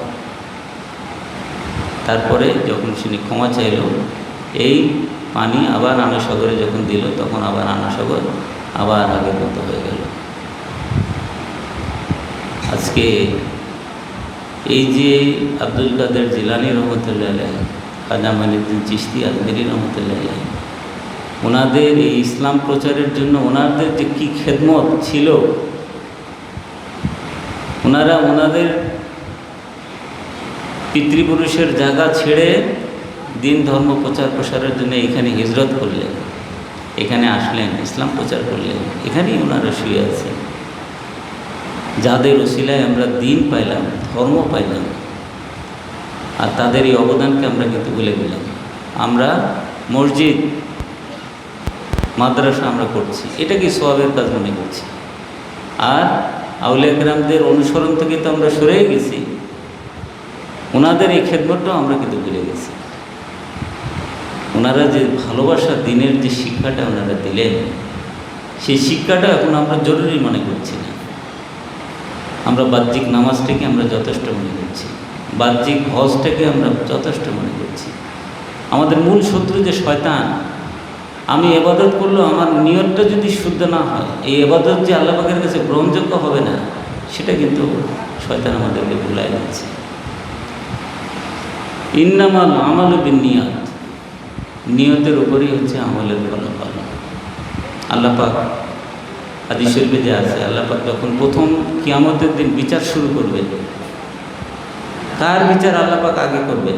তারপরে যখন তিনি ক্ষমা চাইল, এই পানি আবার আনা সাগরে যখন দিল, তখন আবার আনা সাগর আবার আগের মতো হয়ে গেল। আজকে এই যে আব্দুল কাদের জিলানী রহমতুল্লাহ আলাইহ, খাজা মঈনুদ্দিন চিশতি আজমেরি রহমতুল্লাহ আলাইহ, ওনাদের এই ইসলাম প্রচারের জন্য ওনাদের যে কী খেদমত ছিল, ওনারা ওনাদের পিতৃপুরুষের জায়গা ছেড়ে দিন ধর্ম প্রচার প্রসারের জন্য এখানে হিজরত করলেন, এখানে আসলেন, ইসলাম প্রচার করলেন। এখানেই ওনারা শুয়ে আছেন। যাদের ওসিলায় আমরা দিন পাইলাম, ধর্ম পাইলাম, আর তাদের এই অবদানকে আমরা কিন্তু ভুলে গেলাম। আমরা মসজিদ মাদ্রাসা আমরা করছি, এটা কি সওয়াবের কাজ মনে করছি, আর আউলিয়া কেরামদের অনুসরণ থেকে তো আমরা সরে গেছি। ওনাদের এই খেদমতটাও আমরা কিন্তু ভুলে গেছি। ওনারা যে ভালোবাসা, দিনের যে শিক্ষাটা ওনারা দিলেন, সেই শিক্ষাটা এখন আমরা জরুরি মনে করছি না। আমরা বাহ্যিক নামাজটাকে আমরা যথেষ্ট মনে করছি, বাহ্যিক হজটাকে আমরা যথেষ্ট মনে করছি। আমাদের মূল শত্রু যে শয়তান, আমি ইবাদত করলেও আমার নিয়তটা যদি শুদ্ধ না হয়, এই ইবাদত যে আল্লাহ পাকের কাছে গ্রহণযোগ্য হবে না, সেটা কিন্তু শয়তান আমাদেরকে ভুলাই দিচ্ছে। ইন্নামাল আমালু বিন্নিয়াত, নিয়তের উপরেই হচ্ছে আমলের ফলাফল। আল্লাহ পাক হাদিস শরীফে যে আছে, আল্লাহ পাক যখন প্রথম কিয়ামতের দিন বিচার শুরু করবেন, কার বিচার আল্লাহ পাক আগে করবেন?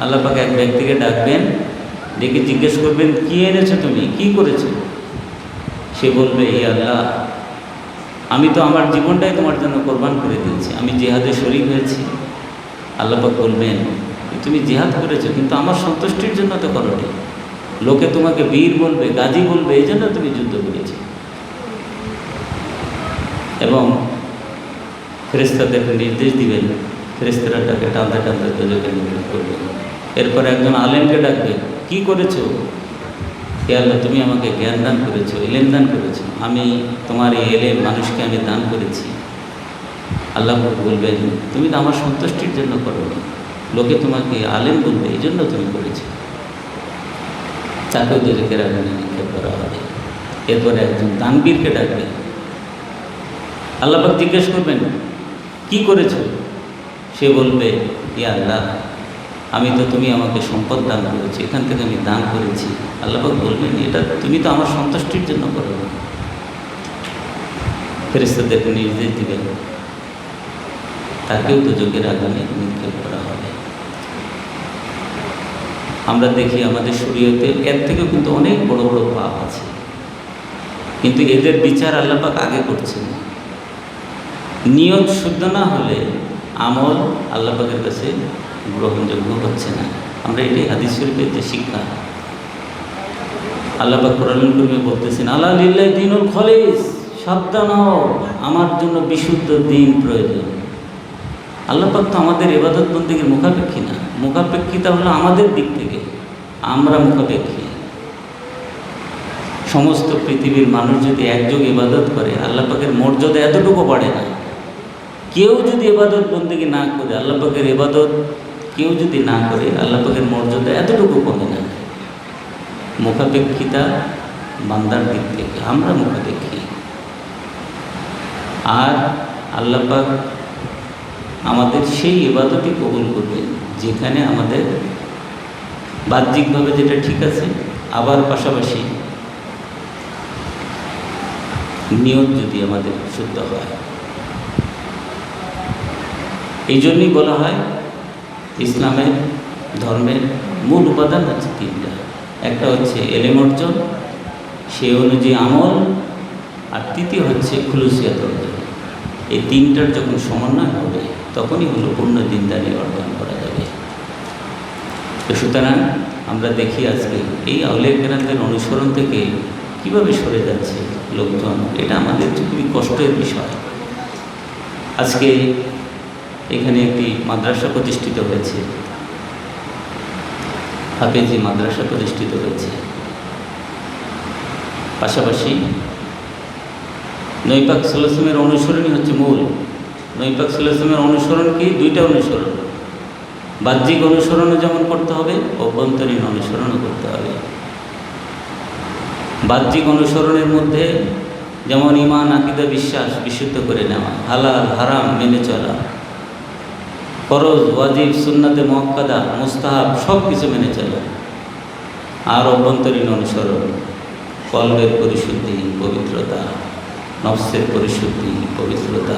আল্লাহ পাক এক ব্যক্তিকে ডাকবেন, ডেকে জিজ্ঞেস করবেন, কি এনেছো তুমি, কি করেছো? সে বলবে, ই আল্লাহ, আমি তো আমার জীবনটাই তোমার জন্য কোরবান করে দিয়েছি, আমি জিহাদে শরীক হয়েছি। আল্লাহ পাক বলবেন, তুমি জিহাদ করেছো কিন্তু আমার সন্তুষ্টির জন্য তো করোনি, লোকে তোমাকে বীর বলবে, গাজী বলবে, এই জন্য তুমি যুদ্ধ করেছো। এবং ফেরেশতাদেরকে নির্দেশ দিবেন, ফেরেশতারা তাকে টানতে টানতে দোজখে নিক্ষেপ করবেন। এরপর একজন আলেমকে ডাকবে, কি করেছো? হে আল্লাহ, তুমি আমাকে জ্ঞান দান করেছো, এলেম দান করেছো, আমি তোমার এই এলেম মানুষকে আমি দান করেছি। আল্লাহ বলবেন, তুমি তো আমার সন্তুষ্টির জন্য করোনি, লোকে তোমাকে আলেম বলবে, এই জন্য তুমি করেছো। তাকেও দোজখের আগুনে নিক্ষেপ করা হবে। এরপরে একজন তানবীরকে ডাকবে, আল্লাহ পাক জিজ্ঞেস করবেন, কি করেছো? সে বলবে, ইয়া আল্লাহ, আমি তো তুমি আমাকে সম্পদ দান করেছি, এখান থেকে আমি দান করেছি। আল্লাহ পাক বলবেন, এটা তুমি তো আমার সন্তুষ্টির জন্য করো। ফেরেশতাদেরকে নির্দেশ দিবেন, তাকেও তো যোগের আগুনে নিক্ষেপ করা হবে। আমরা দেখি আমাদের শরীয়তে এর থেকেও কিন্তু অনেক বড় বড় পাপ আছে, কিন্তু এদের বিচার আল্লাহ পাক আগে করছেন। নিয়ত শুদ্ধ না হলে আমল আল্লাহ পাকের কাছে গ্রহণযোগ্য হচ্ছে না। আমরা এটাই হাদিস শরীফের যে শিক্ষা, আল্লাহ পাক কোরআন কারীমে বলতেছেন, আলা লিল্লাহি দীনুল খালিস, সাবধান হও, আমার জন্য বিশুদ্ধ দ্বীন প্রয়োজন। আল্লাহ পাক তো আমাদের ইবাদত বন্দেগীর মুখাপেক্ষী না, মুখাপেক্ষিতা হলো আমাদের দিক থেকে, আমরা মুখাপেক্ষী। সমস্ত পৃথিবীর মানুষ যদি একযোগ ইবাদত করে, আল্লাহ পাকের মর্যাদা এতটুকু বাড়ে না। কেউ যদি ইবাদত বন্দেগী না করে, আল্লাহ পাকের ইবাদত কেউ যদি না করে, আল্লাহ পাকের মর্যাদা এতটুকু কমে না। মুখাপেক্ষিতা বান্দার দিক থেকে, আমরা মুখাপেক্ষী। আর আল্লাহ পাক আমাদের সেই ইবাদতই কবুল করবেন যেখানে আমাদের বাহ্যিকভাবে যেটা ঠিক আছে, আবার পাশাপাশি নিয়ত যদি আমাদের শুদ্ধ হয়। এই জন্যই বলা হয় ইসলামের ধর্মের মূল উপাদান হচ্ছে তিনটা। একটা হচ্ছে এলেম অর্জন, সেই অনুযায়ী আমল, আর তৃতীয় হচ্ছে খুলুসিয়াত অর্জন। এই তিনটার যখন সমন্বয় হবে, তখনই হলো পূর্ণ দিনদারি অর্জন করা যাবে। তো সুতরাং আমরা দেখি আজকে এই আউলিয়া কেরামদের অনুসরণ থেকে কীভাবে সরে যাচ্ছে লোকজন, এটা আমাদের খুবই কষ্টের বিষয়। আজকে এখানে একটি মাদ্রাসা প্রতিষ্ঠিত হয়েছে, হাফেজি মাদ্রাসা প্রতিষ্ঠিত হয়েছে। পাশাপাশি নবী পাক সাল্লাল্লাহু আলাইহি ওয়াসাল্লামের অনুসরণই হচ্ছে মূল। নবী পাক সাল্লাল্লাহু আলাইহি ওয়াসাল্লামের অনুসরণ কি? দুইটা অনুসরণ, বাহ্যিক অনুসরণও যেমন করতে হবে, অভ্যন্তরীণ অনুসরণও করতে হবে। বাহ্যিক অনুসরণের মধ্যে যেমন ঈমান, আকীদা, বিশ্বাস বিশুদ্ধ করে নেওয়া, হালাল হারাম মেনে চলা, ফরজ ওয়াজিব সুন্নাতে মুআক্কাদা মুস্তাহাব সব কিছু মেনে চলা। আর অভ্যন্তরীণ অনুসরণ, কলবের পরিশুদ্ধি, পবিত্রতা, নফসের পরিশুদ্ধি, পবিত্রতা,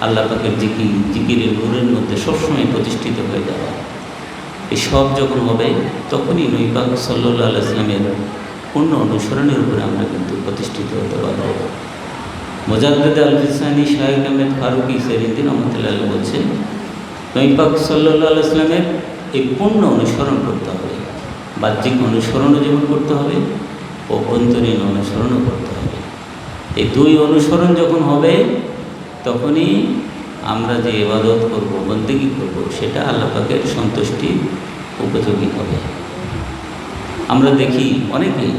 আল্লাহ পাকের জিকির, জিকিরের নূরের মধ্যে সবসময় প্রতিষ্ঠিত হয়ে যাওয়া। এই সব যখন হবে, তখনই নবী পাক সাল্লাল্লাহু আলাইহি ওয়াসাল্লামের পূর্ণ অনুসরণের উপরে আমরা কিন্তু প্রতিষ্ঠিত হতে পারব। মুজাদ্দিদ আল-ফিসানি শাইখ আহমেদ ফারুকি সেরিন্দি রহমতুল্লাহ বলছেন, নবী পাক সাল্লাল্লাহু আলাইহি ওয়াসাল্লামের এই পূর্ণ অনুসরণ করতে হবে। বাহ্যিক অনুসরণও যেমন করতে হবে, অভ্যন্তরীণ অনুসরণও করতে হবে। এই দুই অনুসরণ যখন হবে, তখনই আমরা যে ইবাদত করব, বন্দেগী করব, সেটা আল্লাহ পাকের সন্তুষ্টির উপযোগী হবে। আমরা দেখি অনেকেই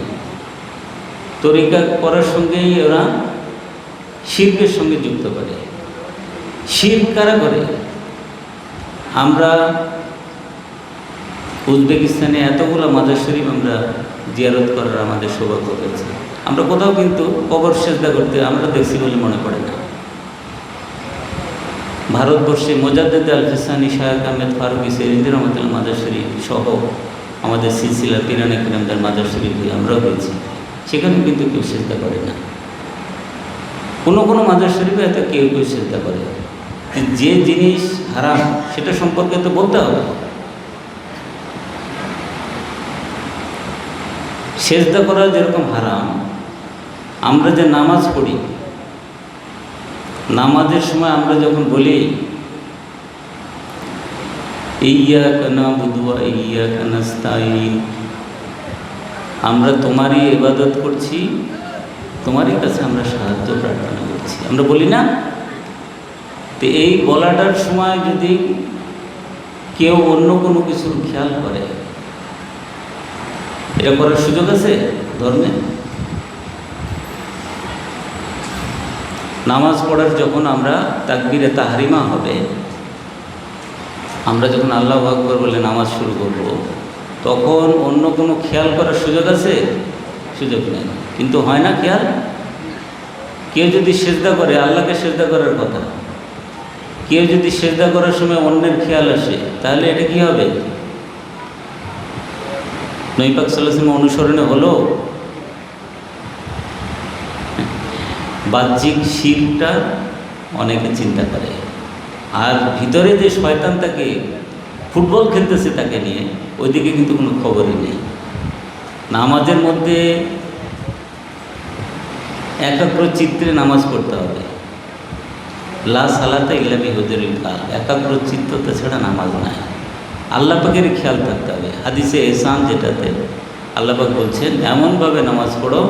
তরিকা করার সঙ্গেই ওরা শিরকের সঙ্গে যুক্ত করে। শিরক কারা করে? আমরা উজবেকিস্তানে এতগুলো মাজার শরীফ আমরা জিয়ারত করার আমাদের সৌভাগ্য হয়েছে। আমরা কোথাও কিন্তু কবর সেজদা করতে আমরা দেখছি বলে মনে পড়ে না। ভারতবর্ষে মোজাদ্দেদ আল ফিসানি, শায়েখ আহমেদ ফারুকি, সেরিন্দির রহমতুল্লাহ মাজার শরীফ সহ আমাদের সিলসিলা পিরানে কিরামদের মাজার শরীফ আমরাও গেছি, সেখানে কিন্তু কেউ সেজদা করে না। কোনো কোনো মাজার শরীফে এত কেউ কেউ সেজদা করে। যে জিনিস হারাম সেটা সম্পর্কে তো বলতে হবে। সেজদা করা যেরকম হারাম, আমরা যে নামাজ পড়ি, নামাজের সময় আমরা যখন বলি ইয়্যাকা না'বুদু ওয়া ইয়্যাকা নাস্তাঈন, আমরা তোমারই ইবাদত করছি, তোমারই কাছে আমরা সাহায্য প্রার্থনা করছি, আমরা বলি না? তো এই বলাটার সময় যদি কেউ অন্য কোনো কিছুর খেয়াল করে, এটা করার সুযোগ আছে ধর্মে? নামাজ পড়ার যখন আমরা তাকবীরে তাহরিমা হবে, আমরা যখন আল্লাহু আকবার বলে নামাজ শুরু করব, তখন অন্য কোনো খেয়াল করার সুযোগ আছে? সুযোগ নেই। কিন্তু হয় না খেয়াল? কেউ যদি সেজদা করে, আল্লাহকে সেজদা করার কথা, কেউ যদি সেজদা করার সময় অন্যের খেয়াল আসে, তাহলে এটা কি হবে? নবী পাক সাল্লাল্লাহু আলাইহি ওয়াসাল্লাম অনুসরণে হলো? বাহ্যিক শিরকটা অনেকে চিন্তা করে, আর ভিতরে যে শয়তান তাকে ফুটবল খেলতেছে তাকে নিয়ে, ওইদিকে কিন্তু কোনো খবরই নেই। নামাজের মধ্যে একাগ্র চিত্রে নামাজ পড়তে হবে। লা সালাতা ইল্লা বিহুজুরিল কালব, একাগ্র চিত্ততা ছাড়া নামাজ নাই। আল্লাহ পাকের খেয়াল থাকতে হবে। হাদিসে এহসান যেটাতে আল্লাহ পাক বলছেন, এমনভাবে নামাজ পড়ো,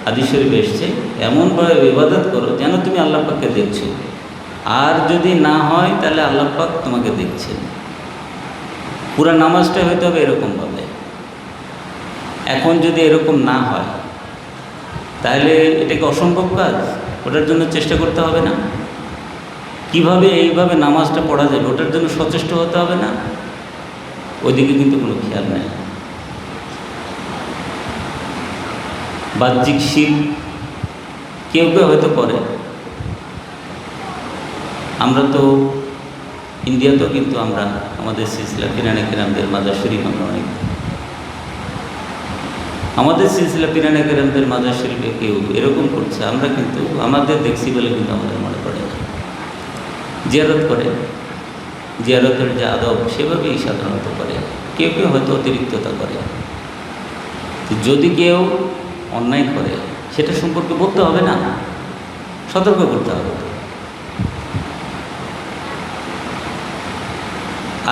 হাদিস শরীফে এসছে, এমনভাবে ইবাদত করো যেন তুমি আল্লাহ পাককে দেখছো, আর যদি না হয় তাহলে আল্লাহ পাক তোমাকে দেখছেন। পুরা নামাজটা হইতে হবে এরকমভাবে। এখন যদি এরকম না হয় তাহলে এটাকে অসম্ভব কাজ, ওটার জন্য চেষ্টা করতে হবে না? কিভাবে এইভাবে নামাজটা পড়া যাবে ওটার জন্য সচেষ্ট হতে হবে না? ওইদিকে কিন্তু কোনো খেয়াল নেই। বাহ্যিক শিরক কেউ কেউ হয়তো করে। আমরা তো ইন্ডিয়াতেও কিন্তু আমরা আমাদের সিলসিলা পিরানে কিরামদের মাজার শরীফ আমরা অনেক, আমাদের সিলসিলা পিরানে কিরামদের মাজার শরীফে কেউ এরকম করছে, আমরা কিন্তু আমাদের দেখছি বলে কিন্তু আমাদের মনে পড়ে না। জিয়ারত করে, জিয়ারতের যে আদব সেভাবেই সাধারণত করে। কেউ কেউ হয়তো অতিরিক্ততা করে। যদি কেউ অন্যায় করে সেটা সম্পর্কে বলতে হবে না, সতর্ক করতে হবে।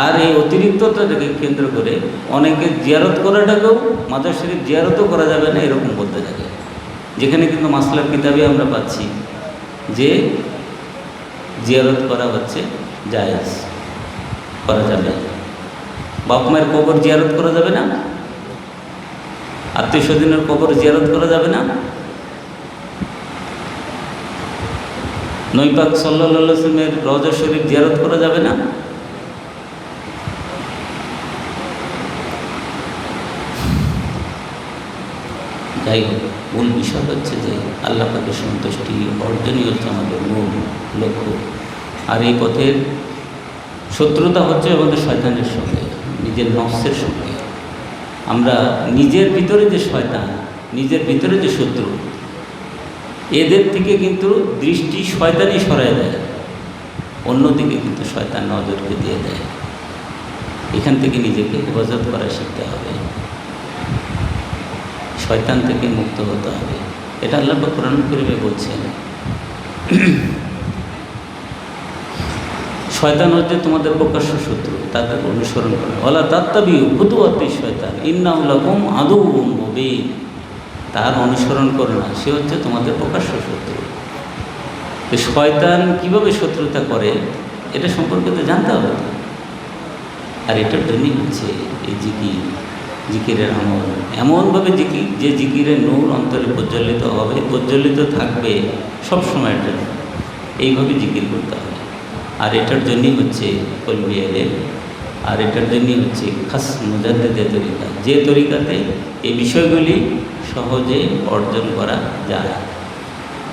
আর এই অতিরিক্ততাটাকে কেন্দ্র করে অনেকে জিয়ারত করাটাকেও, মাজার শরীফ জিয়ারতও করা যাবে না এরকম বলতে থাকে, যেখানে কিন্তু মাসলার কিতাবে আমরা পাচ্ছি যে জিয়ারত করা হচ্ছে জায়েজ, করা যাবে। বাপ মায়ের কবর জিয়ারত করা যাবে না? আত্মীয় স্বজনের কবর জিয়ারত করা যাবে না? নবী পাক সাল্লাল্লাহু আলাইহি ওয়াসাল্লামের রওজা শরীফ জিয়ারত করা যাবে না? যাই হোক, মূল বিষয় হচ্ছে যে আল্লাহ পাকের সন্তুষ্টি অর্জনই হচ্ছে আমাদের মূল লক্ষ্য। আর এই পথের শত্রুতা হচ্ছে আমাদের শয়তানের সঙ্গে, নিজের নফসের সঙ্গে। আমরা নিজের ভিতরে যে শয়তান, নিজের ভিতরে যে শত্রু, এদের থেকে কিন্তু দৃষ্টি শয়তানই সরায় দেয়, অন্যদিকে কিন্তু শয়তান নজরকে দিয়ে দেয়। এখান থেকে নিজেকে হেফাজত করা শিখতে হবে, শয়তান থেকে মুক্ত হতে হবে। এটা আল্লাহ পাক কোরআন কারীমে বলছেন, শয়তান হচ্ছে তোমাদের প্রকাশ্য শত্রু, তাদের অনুসরণ করো। ওয়ালা তাত্তাবিউ খুতুওয়াতি শয়তান ইন্নাহু লাকুম আদুউম মুবিন, তার অনুসরণ করো না, সে হচ্ছে তোমাদের প্রকাশ্য শত্রু। তো শয়তান কীভাবে শত্রুতা করে এটা সম্পর্কে তো জানতে হবে। আর এটার জন্যই হচ্ছে এই জিকিরের আমল, এমনভাবে জিকির যে জিকিরের নূর অন্তরে প্রজ্বলিত হবে, প্রজ্বলিত থাকবে সব সময়ের জন্য। এইভাবে জিকির করতে হবে। আর এটার জন্যই হচ্ছে কলবি ইলম, আর এটার জন্যই হচ্ছে খাস মুজাদ্দিদের তরিকা, যে তরিকাতে এই বিষয়গুলি সহজে অর্জন করা যায়।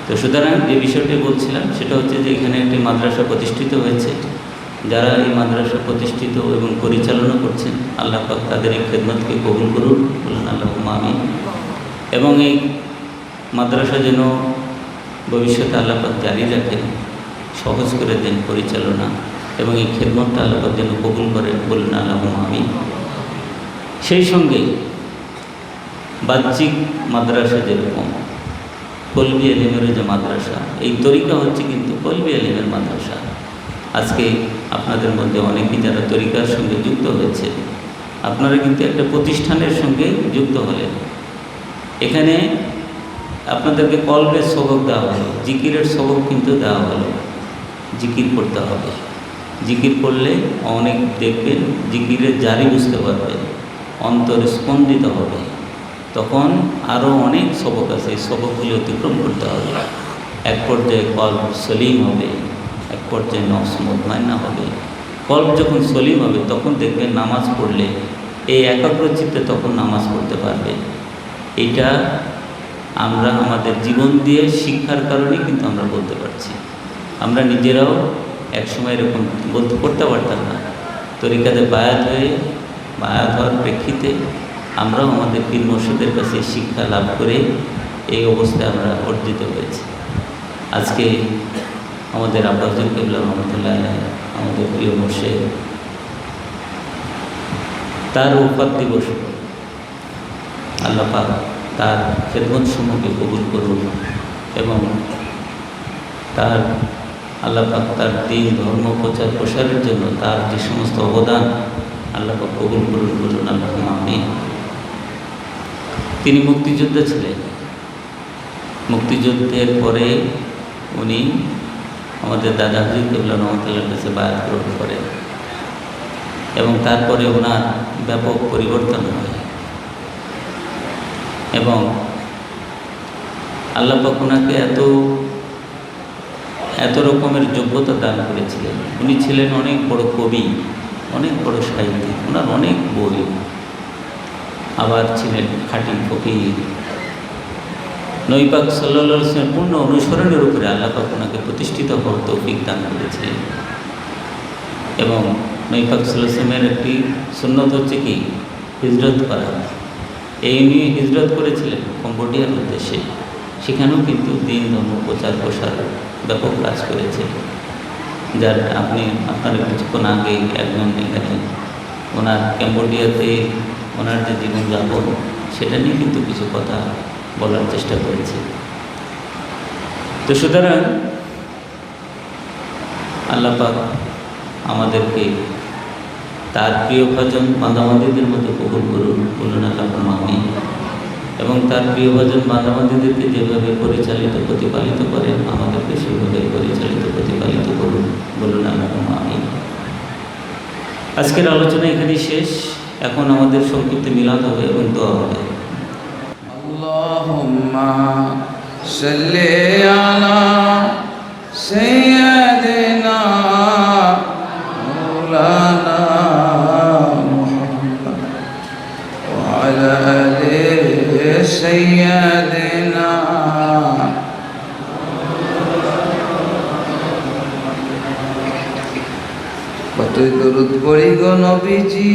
তো সুতরাং যে বিষয়টি বলছিলাম সেটা হচ্ছে যে এখানে একটি মাদ্রাসা প্রতিষ্ঠিত হয়েছে। যারা এই মাদ্রাসা প্রতিষ্ঠিত এবং পরিচালনা করছেন, আল্লাহ পাক তাদের এই খেদমতকে কবুল করুন, বলুন আল্লাহুম্মা আমিন। এবং এই মাদ্রাসা যেন ভবিষ্যতে আল্লাহ পাক জারি রাখেন, সহজ করে দেন পরিচালনা, এবং এই খেদমতটা আল্লাহ পাক যেন কবুল করেন, বলুন আল্লাহুম্মা আমিন। সেই সঙ্গে বাহ্যিক মাদ্রাসা যেরকম কলবি ইলমের যে মাদ্রাসা, এই তরিকা হচ্ছে কিন্তু কলবি ইলমের মাদ্রাসা। আজকে আপনাদের মধ্যে অনেকেই যারা তরিকার সঙ্গে যুক্ত হয়েছে, আপনারা কিন্তু একটা প্রতিষ্ঠানের সঙ্গে যুক্ত হলেন। এখানে আপনাদেরকে কলবের সবক দেওয়া হলো, জিকিরের সবক কিন্তু দেওয়া হলো। জিকির করতে হবে, জিকির করলে অনেক দেখবেন জিকিরের জারি বুঝতে পারবেন, অন্তর স্পন্দিত হবে। তখন আরও অনেক সবক আছে, এই সবকগুলি অতিক্রম করতে হবে। এক পর্যায়ে কলব সলিম হবে, এক পর্যায়ে নফস মুতমাইন্না হবে। কলব যখন সলিম হবে তখন দেখবেন নামাজ পড়লে এই একাগ্রচিত্তে তখন নামাজ পড়তে পারবে। এটা আমরা আমাদের জীবন দিয়ে শিক্ষার কারণেই কিন্তু আমরা বলতে পারছি। আমরা নিজেরাও একসময় এরকম করতে পারতাম না। তরিকাতে বায়াত হওয়ার প্রেক্ষিতে আমরাও আমাদের পীর মুর্শিদের কাছে শিক্ষা লাভ করে এই অবস্থায় আমরা অর্জিত হয়েছি। আজকে আমাদের আব্বাসুল কিবলা রহমতুল্লাহ আলাইহি, আমাদের প্রিয় মুর্শিদ, তার ওফাত দিবস, আল্লাহ পাক তার খেদমত সমূহকে কবুল করুন, এবং তার আল্লাহ পাক তার দিন ধর্ম প্রচার প্রসারের জন্য তার যে সমস্ত অবদান আল্লাহ পাক কবুল করুন, বলুন আল্লাহুম্মা আমিন। তিনি মুক্তিযোদ্ধা ছিলেন। মুক্তিযুদ্ধের পরে উনি আমাদের দাদা হুজুর কিবলা রহমতুল্লাহর কাছে বায়াত গ্রহণ করেন, এবং তারপরে ওনার ব্যাপক পরিবর্তন হয়, এবং আল্লাহ পাক ওনাকে এত রকমের যোগ্যতা দান করেছিলেন। উনি ছিলেন অনেক বড় কবি, অনেক বড় সাহিত্যিক, ওনার অনেক বই, আবার ছিলেন খাঁটি ফকির। নবী পাক সাল্লাল্লাহু আলাইহি ওয়াসাল্লামের পূর্ণ অনুসরণের উপরে আল্লাহ পাক ওনাকে প্রতিষ্ঠিত হওয়ার তৌফিক দান করেছিলেন। এবং নবী পাক সাল্লাল্লাহু আলাইহি ওয়াসাল্লামের একটি সুন্নত হচ্ছে কি, হিজরত করা। এই নিয়ে হিজরত করেছিলেন কম্বোডিয়ার উদ্দেশ্যে, সেখানেও কিন্তু দিন ধর্ম প্রচার প্রসার ব্যাপক কাজ করেছে। যার আপনারা কিছুক্ষণ আগে একজন এখানে ওনার কম্বোডিয়াতে ওনার যে জীবনযাপন সেটা নিয়ে কিন্তু কিছু কথা বলার চেষ্টা করেছে। তো সুতরাং আল্লাহ পাক আমাদেরকে তার প্রিয় ভজন বান্দাবান্দীদের মধ্যে কবুল করুন, বলুন আল্লাহুম্মা আমিন। এবং তার প্রিয় ভজন বান্দাবান্দীদেরকে যেভাবে পরিচালিত প্রতিপালিত করেন, আমাদেরকে সেভাবে পরিচালিত প্রতিপালিত করুন, বলুন আল্লাহুম্মা আমিন। আজকের আলোচনা এখানেই শেষ। এখন আমাদের সংক্ষিপ্ত মিলাদ হবে এবং দোয়া হবে। আল্লাহুম্মা সাল্লি আলা সাইয়্যিদিনা মাওলানা মুহাম্মদ ওয়া আলা আলি সাইয়্যিদিনা। কতই দরুদ পড়ি গো নবীজি,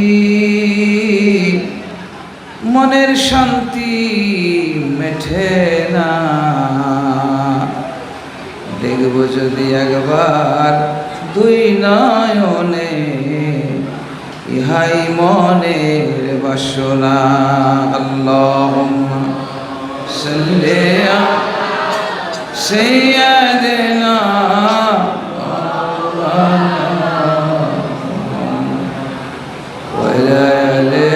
মনের শান্তি মেঠে না। দেখব যদি একবার দুই নয়নে, ইহাই মনের বাসনা। আল্লাহুম্মা সাল্লি আলা সাইয়্যিদিনা ওয়া আলা আলি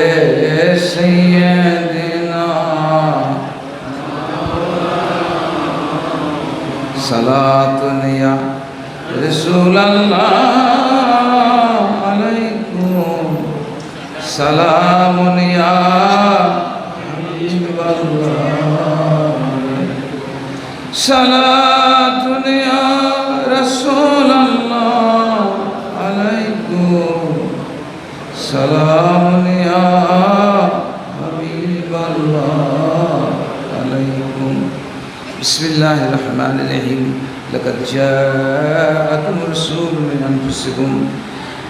সাইয়্যিদিনা। সালাতুন ইয়া রাসূলুল্লাহ আলাইকুম, সালামুন ইয়া হাবিবাল্লাহ, সালাতুন ইয়া রাসূলুল্লাহ سلام يا حبيب الله عليكم. بسم الله الرحمن الرحيم. لقد جاءكم رسول من أنفسكم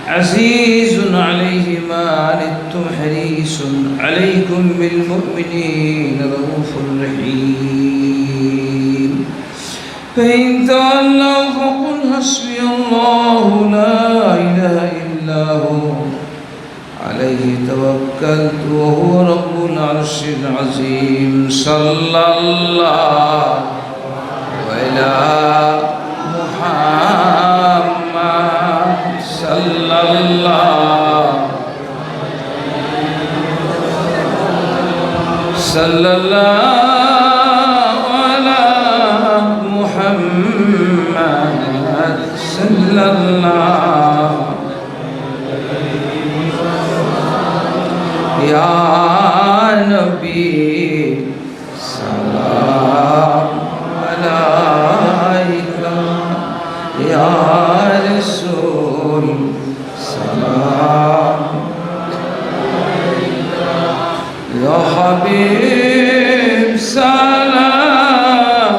عزيز عليه ما عنتم حريص عليكم بالمؤمنين رؤوف رحيم. فإن تولوا فقل حسبي الله لا إله إلا هو عليه توكلت وهو رب العرش العظيم. صلى الله على محمد صلى الله على محمد صلى الله يا نبي سلام عليك يا رسول سلام يا حبيب سلام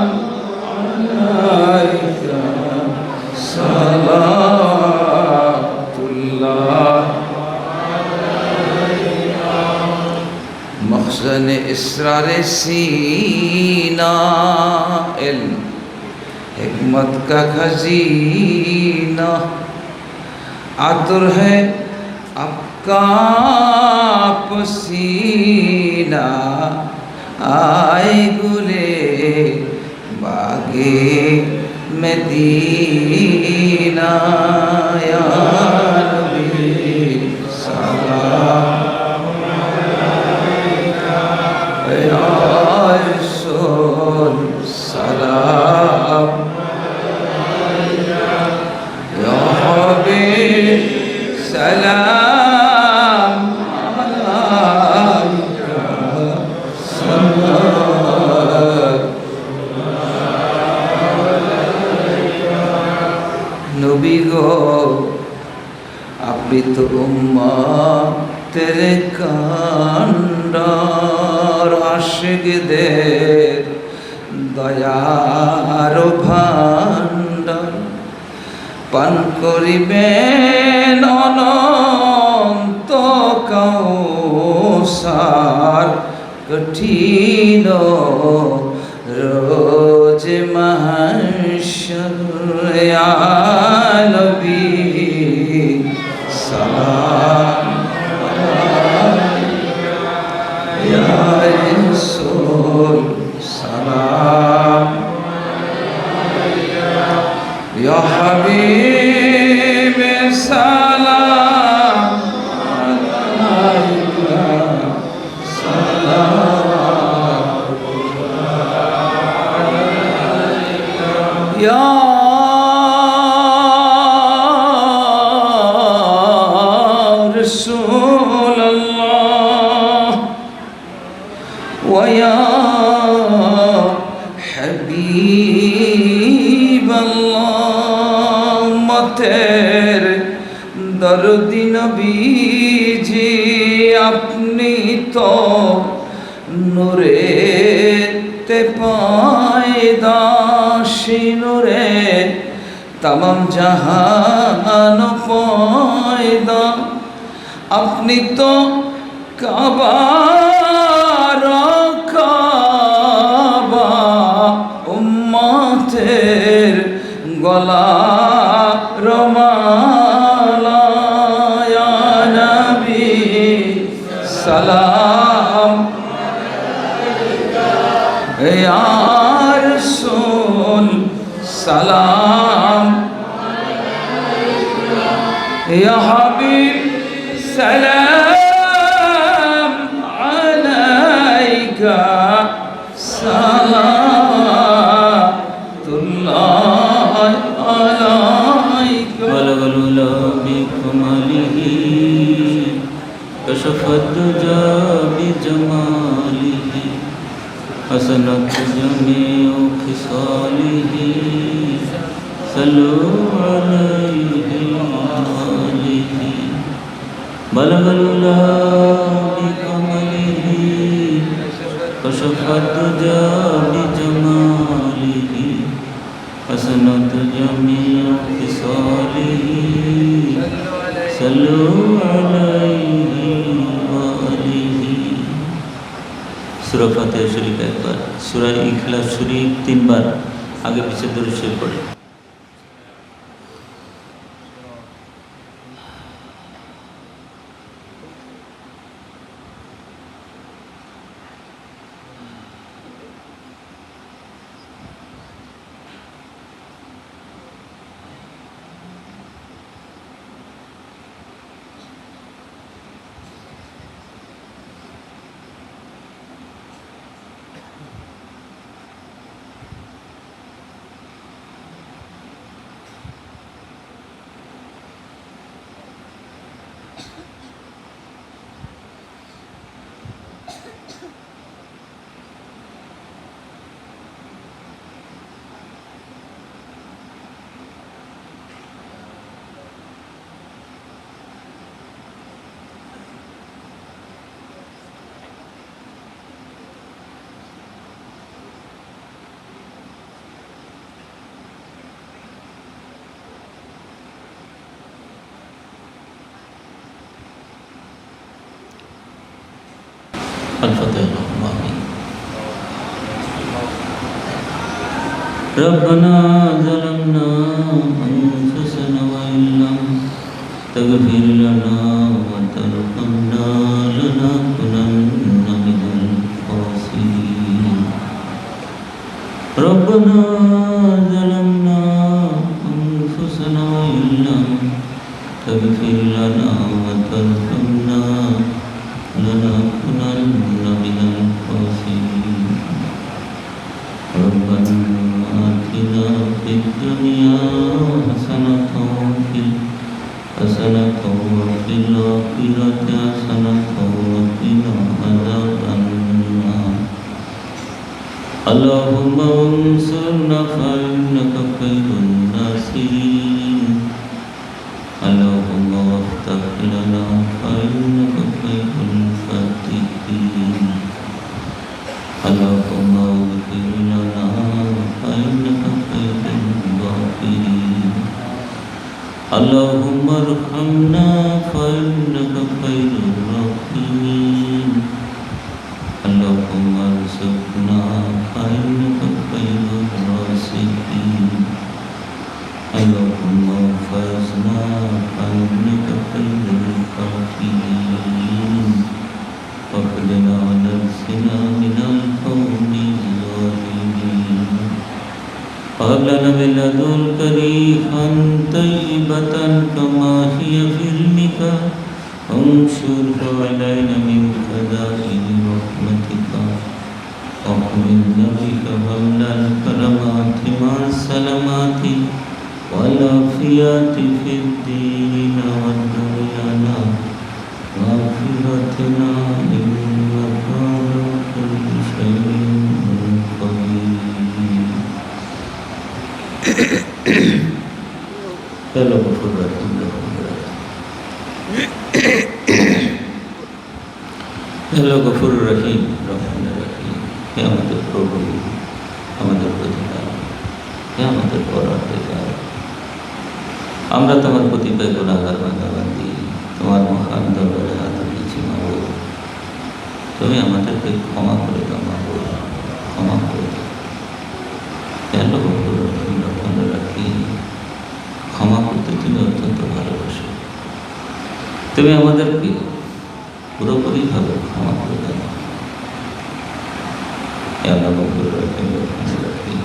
عليك صلاة الله. مخزن اسرار सीना इल्म हिकमत का खजीना आतुर है आपका पसीना आए गुले बागे मदीना या नबी सलाम या रसूल सलाम या हबीब सलाम अलैका सलाम. नबी गो আপনি তো উম্মতের কান্ডার আশিকদের দয়ার ভান্ডার পান করিবেন অনন্ত কাউসার কঠিন রোজ মাহশর ইয়া নবী সালাম ইয়া রাসূল সালাম ইয়া হাবিব সালাম আলাইকা সালাম ইয়া رسول الله ويا حبيب الله متر درد নবীজি আপনি তো নূরে তে পায়দা নূরে तमाम জাহান পয়দা আপনি তো কাবার কাবা উম্মতের গলা রমালা ইয়া নবী সালাম ইয়া রাসূল সালাম ইয়া হাবিব সালাম আলাইকা সালাতুল্লাহ আলাইকা ওয়ালাগুল বিকমালিহি কশফত দুজা বিজমালিহি حسنت جميع خصاله صلوا عليه وآله বলগল উলা বিকমলিহি কশফত জাবি জামালিহি حسنت جميع خصاله صلوا عليه وآله সূরা ফাতিহা শরীফ একবার, সূরা ইখলাস শরীফ 3 বার, আগে পিছে দরুদ শরীফ পড়ে। الفاتحة. آمين. ربنا ظلمنا أنفسنا وإن لم تغفر لنا وترحمنا لنكونن من الخاسرين. ربنا ظلمنا أنفسنا وإن لم تغفر لنا وترحمنا لنكونن من الخاسرين. ربنا آتنا في الدنيا حسنة وفي الآخرة حسنة وقنا عذاب النار. اللهم انصرنا فإنك خير الناصرين. اللهم افتح لنا فإنك خير الفاتحين. اللهم اغفر لنا فإنك خير الغافرين. اللهم ارحمنا فإنك خير الراحمين. اللهم ارزقنا فإنك خير الرازقين. اللهم احفظنا فإنك خير الحافظين. واخذنا ونفسنا من القوم الظالمين. وهب لنا من لدنك ريحا طيبة كما هي في المكة. وانشر علينا من خزائن رحمتك. واحملنا بك حمل الكرامات مع السلامات والعافية في الدين والدنيا وآخرتنا إنك على كل شيء قدير. يا غفور رحيم يا غفور رحيم রহমান রহিম। হে আমাদের প্রভু, আমাদের প্রতিপালক, হে আমাদের পরওয়ারদিগার, আমরা তোমার কতিপয় গুনাহগার বান্দাবান্দি তোমার মহান দরবারে হাত দিয়েছি মাবুদ। তুমি আমাদেরকে ক্ষমা করে দাও মাবুদ, ক্ষমা করে দাও। হে আল্লাহ গফুর রহিম রহমান রহিম, ক্ষমা করতে তুমি অত্যন্ত ভালোবাসো। তুমি আমাদেরকে পুরোপুরিভাবে ক্ষমা করে দাও। হে আল্লাহ গফুর রহিম রহমান রহিম,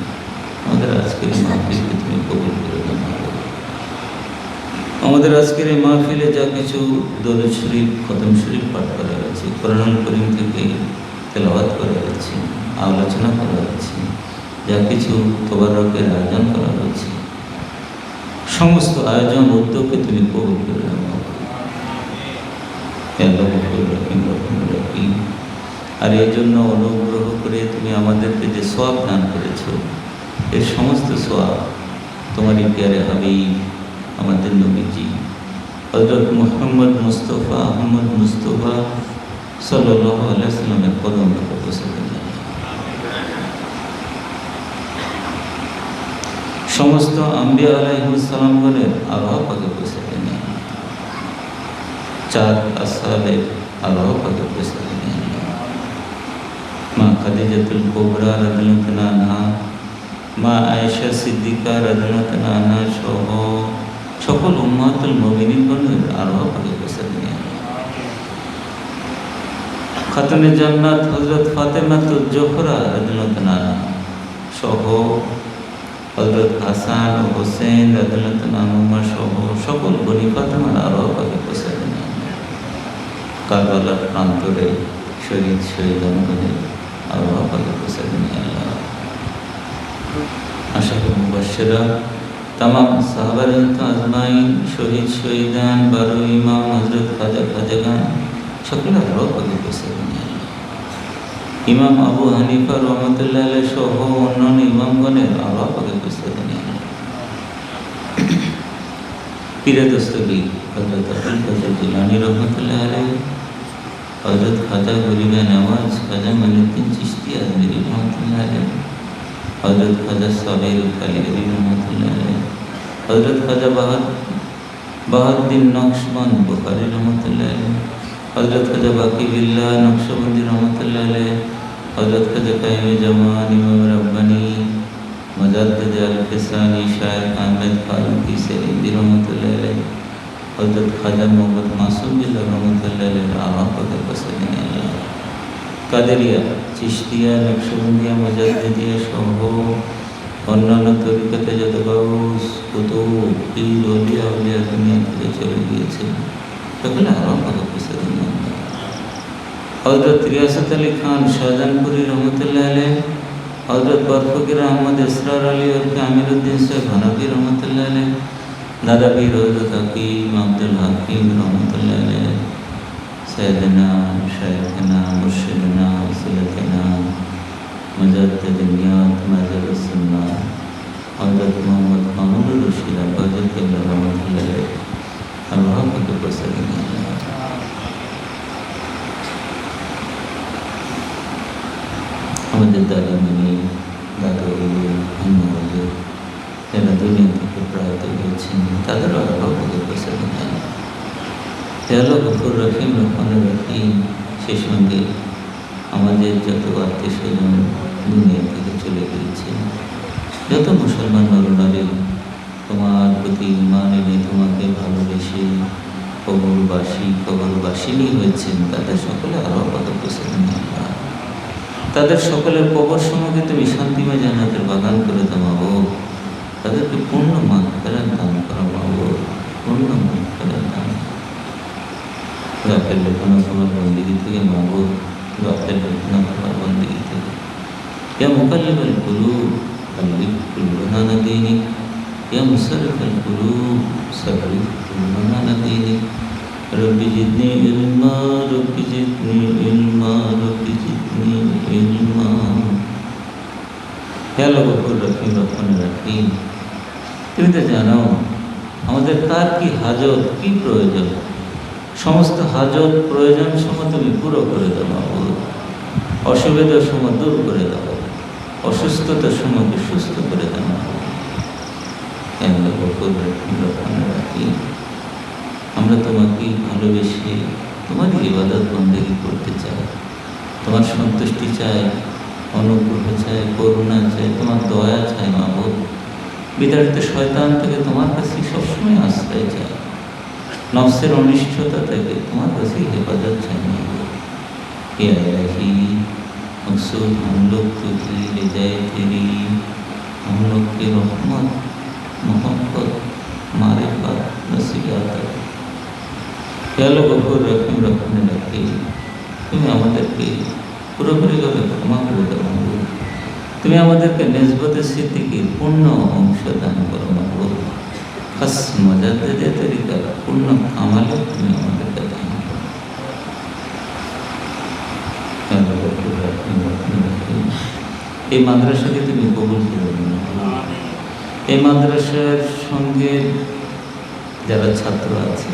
আমাদের আজকের এই মাহফিলকে তুমি কবুল করে দাও মাবুদ। আমাদের আজকের এই মাহফিলে যা কিছু দরুদ শরীফ, খতম শরীফ পাঠ করা হয়েছে, কোরআনুল কারীম থেকে তেলাওয়াত করা হয়েছে, আলোচনা করা হয়েছে, যা কিছু তোবারকের আয়োজন করা হয়েছে, সমস্ত আয়োজন উদ্যোগকে তুমি কবুল করে নাও। আর এই জন্য অনুগ্রহ করে তুমি আমাদেরকে যে সওয়াব দান করেছ, এর সমস্ত সওয়াব তোমারই প্যারে হাবিব আমাদের নবীজি হযরত মুহাম্মদ মুস্তাফা আহমদ মুস্তাফা সাল্লাল্লাহু আলাইহি ওয়াসাল্লামের কদম রক্ষা পৌঁছে দেন। সমস্ত আম্বিয়া আলাইহিস সালামগণের আল্লাহ পাকে পৌঁছে দেন। চার আসহাবের আল্লাহ পাকে পৌঁছে দেন। মা খাদিজাতুল কুবরা রাদিয়াল্লাহু আনহা, মা আয়েশা সিদ্দিকা রাদিয়াল্লাহু আনহা সহ সকল উম্মাতুল মুমিনিনগণের আল্লাহ পাকে পৌঁছে দেন। খাতুনে জান্নাত হযরত ফাতেমাতুজ জোহরা রাদিয়াল্লাহু আনহা সহ হযরত হাসান ও হোসেন রাদিয়াল্লাহু আনহুমা সহ সকল বনি ফাতেমার আল্লাহ পাকে পৌঁছে দেন। কারবালার প্রান্তরে শহীদগণের আল্লাহ পাকে পৌঁছে দেন। আশাকে মুবাশশিরা तमाम साहबा आजमाइन शहीदान 12 इमाम हजरत खाजागान সকলে আল্লাহ পাকে পৌঁছে দেন। ইমাম আবু হানিফা রহমতুল্লাহ আলাইহি সহ অন্যান্য ইমামগণের আল্লাহ পাকে পৌঁছে দেন। পীরে দস্তগীর হযরত আব্দুল কাদের জিলানী রহমতুল্লাহ আলাইহি, হযরত খাজা গরিবে নওয়াজ খাজা মাইনুদ্দিন চিশতি আজমিরি রহমতুল্লাহ আলাইহি, হযরত খাজা সাবির কালিগরি রহমতুল্লাহ আলাইহি, হযরত খাজা বাহাউদ্দিন নকশবন্দ বুখারী রহমতুল্লাহ আলাইহি, হযরত খাজা বাকি বিল্লাহ নকশবন্দি রহমতুল্লাহ আলাইহি, হযরত খাজা কাইম জামান ইমাম রব্বানী মুজাদ্দিদ আল-ফিসানি শায়খ আহমেদ ফারুকি সেলিন্দি রহমতুল্লাহ আলাইহি, হযরত খাজা মোহাম্মদ মাসুম বিল্লাহ রহমতুল্লাহ আলাইহি আল্লাহ পাকে পৌঁছে দেন। কাদেরিয়া, চিশতিয়া, নকশবন্দিয়া, মুজাদ্দিদিয়া সহ অন্যান্য তরিকাতে যত গাউস কুতুব পীর ওলিয়া আউলিয়া দুনিয়া থেকে চলে গিয়েছে সকলে আল্লাহ পাকে পৌঁছে দেন। হযরত রিয়াসত আলী খান শাহজাহানপুরি রহমতুল্লাহ আলাইহি, হযরত বরফকির আহমদ ইসরার আলী ওরফে আমিরউদ্দিন সাহেব হানাফি রহমতুল্লাহ আলাইহি, দাদা পীর হযরত হাকিম আব্দুল হাকিম রহমতুল্লাহ আলাইহি, সৈয়দনা শাইখনা মুর্শিদনা ওসিলাতনা মুজাদ্দিদ নিয়াত মাজারুস সুন্নাহ হযরত মুহাম্মদ মামুনুর রশিদ আব্বাসী কেবলা রহমতুল্লাহ আলাইহি আল্লাহ পাকে পৌঁছে দেন। আমাদের দাদামণি দাদাবলি আম্মাবলি যারা দুনিয়া থেকে প্রয়াত হয়েছেন তাদেরও আল্লাহ পাকে পৌঁছে দেন। আল্লাহ গফুর রহিম রহমান রহিম, সেই সঙ্গে আমাদের যত আত্মীয় স্বজন দুনিয়া থেকে চলে গিয়েছে, যত মুসলমান নরনারী তোমার প্রতি ইমান এনে তোমাকে ভালোবেসে কবরবাসিনী হয়েছেন তাদের সকলে আল্লাহ পাকে পৌঁছে দেন। তাদের সকলের কবর সমূহকে তুমি শান্তিময় জান্নাতের বাগান করে দাও। তাদেরকে পূর্ণ মাগফিরাত দান করো মাবুদ, পূর্ণ মাগফিরাত দান। গাফেল লোকনা তোমার বন্দেগী থেকে মাবুদ, গাফেল লোকনা তোমার বন্দেগী থেকে। ইয়া মুকাল্লিবাল কুলুব কাল্লিব কুলুবনা আলা দীনিক, ইয়া মুসাররিফাল কুলুব সাররিফ কুলুবনা আলা দীনিক। রব্বি জিদনি ইলমা, রব্বি জিদনি ইলমা, রব্বি জিদনি ইলমা। হে আল্লাহ গফুর রহিম রহমান রহিম, তুমি তো জানো আমাদের কার কি হাজত, কি প্রয়োজন। সমস্ত হাজত প্রয়োজন সময় তুমি পুরো করে দাও মাবুদ। অসুবিধার সময় দূর করে দাও, অসুস্থতার সময়কে সুস্থ করে দাও মাবুদ। হে আল্লাহ গফুর রহিম রহমান রহিম, আমরা তোমাকে ভালোবেসে তোমারই ইবাদত বন্দেগী করতে চাই, তোমার সন্তুষ্টি চাই, অনুগ্রহ চাই, করুণা চাই, তোমার দয়া চাই মাবুদ। বিতাড়িত শয়তান থেকে তোমার কাছে সবসময় আশ্রয় চাই, নফসের অনিষ্টতা থেকে তোমার কাছে হেফাজত চাই মাবুদ। হে ইলাহি मकसूद हम लोग तुझे ले जाए तेरी, हम लोग की रहमत मोहब्बत मारिफत नसीहत। হে আল্লাহ গফুর রহিম রহমান রহিম, তুমি আমাদেরকে পুরোপুরিভাবে ক্ষমা করে দাও মাবুদ। তুমি আমাদেরকে নিসবতে সিদ্দিকীর পূর্ণ অংশ দান করো মাবুদ। খাস মুজাদ্দিদে তরিকার পূর্ণ আমালে তুমি আমাদেরকে দান করো। হে আল্লাহ গফুর রহিম রহমান রহিম, এই মাদ্রাসাকে তুমি কবুল করে নাও। এই মাদ্রাসার সঙ্গে যারা ছাত্র আছে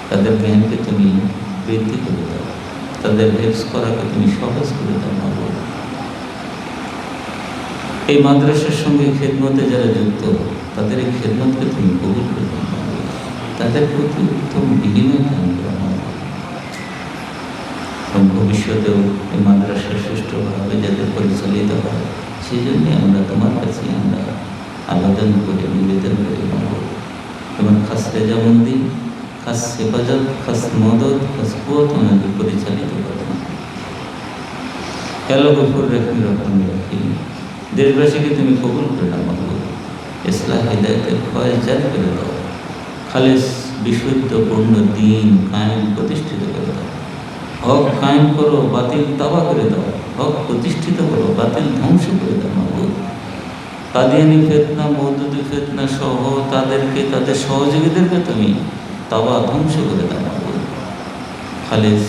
তাদের জ্ঞানকে তুমি বৃদ্ধি করে দাও, তাদের হেল্প করাকে তুমি সহজ করে দাও মাবুদ। এই মাদ্রাসার সঙ্গে খেদমতে যারা যুক্ত, তাদের এই খেদমতকে তুমি কবুল করে দাও মাবুদ। তাদের প্রতি উত্তম বিনিময় দান করো মাবুদ। এবং ভবিষ্যতেও এই মাদ্রাসা সুষ্ঠুভাবে যাতে পরিচালিত হয়, সেই জন্যে আমরা তোমার কাছে আমরা আবেদন করে নিবেদন করি মাবুদ। তোমার খাস রেজামন্দি, খাস হেফাজত, খাস মদত, খাস কুওয়াত আমাদের পরিচালিত করো না। হ্যালো গফুর রহিম রহমান রহিম, দেশবাসীকে তুমি কবুল করে নাও মাবুদ। ইসলাম হিদায়াতের ফয়েজ জারি করে দাও, খালেস বিশুদ্ধ পূর্ণ দিন কায়েম প্রতিষ্ঠিত করে দাও। হক কায়েম করো, বাতিল তাবা করে দাও। হক প্রতিষ্ঠিত করো, বাতিল ধ্বংস করে দাও মাবুদ। কাদিয়ানি ফিতনা, মওদুদি ফিতনা সহ তাদেরকে, তাদের সহযোগীদেরকে তুমি তাবা ধ্বংস করে দাও মাবুদ। খালেস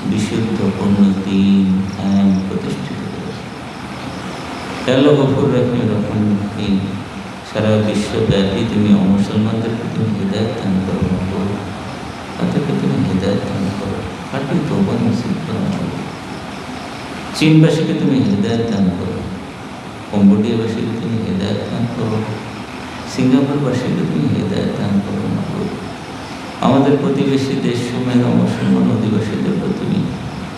বিশুদ্ধ পূর্ণ দিন কায়েম প্রতিষ্ঠিত করে দাও। হ্যালো গফুর রহিম রহমান রহিম, সারা বিশ্বব্যাপী তুমি মুসলমানদেরকে তুমি হিদায়াত দান করো মাবুদ। তাদেরকে তুমি হিদায়াত দান করো, খাঁটি তওবা নসিব করো মাবুদ। চীনবাসীকে তুমি হিদায়াত দান করো, কম্বোডিয়াবাসীকে তুমি হিদায়াত দান করো, সিঙ্গাপুরবাসীকে তুমি হিদায়াত দান করো মাবুদ। আমাদের প্রতিবেশী দেশ সমূহের মুসলমান অধিবাসীদেরকে তুমি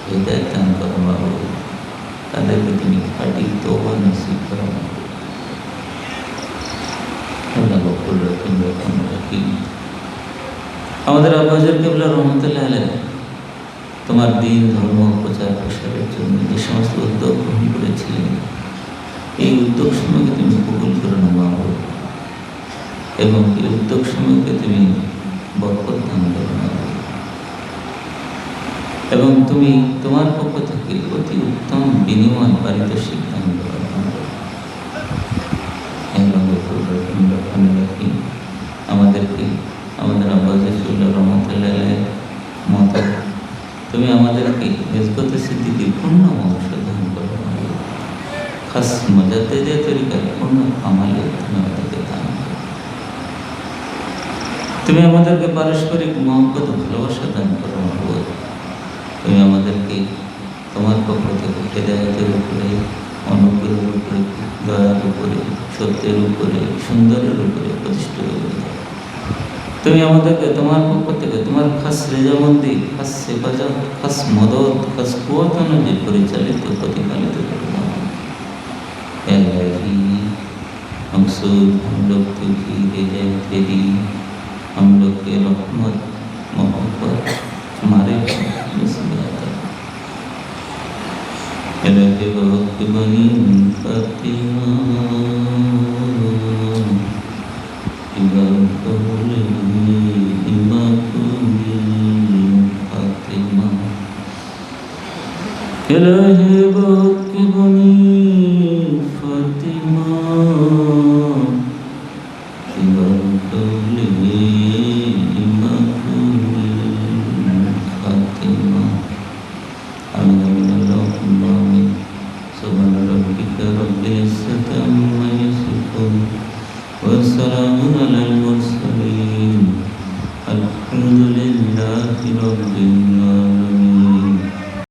হিদায়াত দান করো মাবুদ। তাদেরকে তুমি খাঁটি তওবা নসিব করো মাবুদ। আল্লাহ গফুর রহিম রহমান রহিম, আমাদের আবু হাজার কিবলা রহমতুল্লাহ আলাইহ তোমার দিন ধর্ম প্রচার প্রসারের জন্য যে সমস্ত উদ্যোগ গ্রহণ করেছিলেন, এই উদ্যোগ সমূহকে তুমি কবুল করে নাও মাবুদ। এবং এই উদ্যোগ সমূহকে তুমি বরকত দান করো মাবুদ। এবং তুমি তোমার পক্ষ থেকে অতি উত্তম বিনিময় পারিতোষিক দান করো মাবুদ। আমাদেরকে আমাদের আবু হাজার কিবলা রহমতুল্লাহ আলাইহির মত তুমি আমাদেরকে হিজবতে সিদ্দিকীর পূর্ণ অংশ দান করো মাবুদ। খাস মুজাদ্দিদের তরিকার পূর্ণ আমালে তুমি আমাদেরকে দান করো। তুমি আমাদেরকে পারস্পরিক মহব্বত ভালোবাসা দান করো মাবুদ। তুমি আমাদেরকে তোমার পক্ষ থেকে হেদায়েতের উপরে, অনুগ্রহের উপরে, দয়ার উপরে, সত্যের উপরে, সুন্দরের উপরে প্রতিষ্ঠিত করে দাও। তুমি আমাদেরকে তোমার পক্ষ থেকে তোমার খাস রেজামন্দি, খাস হেফাজত, খাস মদত, খাস কুওয়াত অনুযায়ী পরিচালিত প্রতিপালিত করো মাবুদ। ऐ इलाही मकसूद हम लोग तुझी रज़ा तेरी, हम लोग के रहमत मोहब्बत हमारे नसीहत। इलाही वक्त बनी फातिमा, इलाही वक्त बनी फातिमा, والسلام على المرسلين الحمد لله رب العالمين.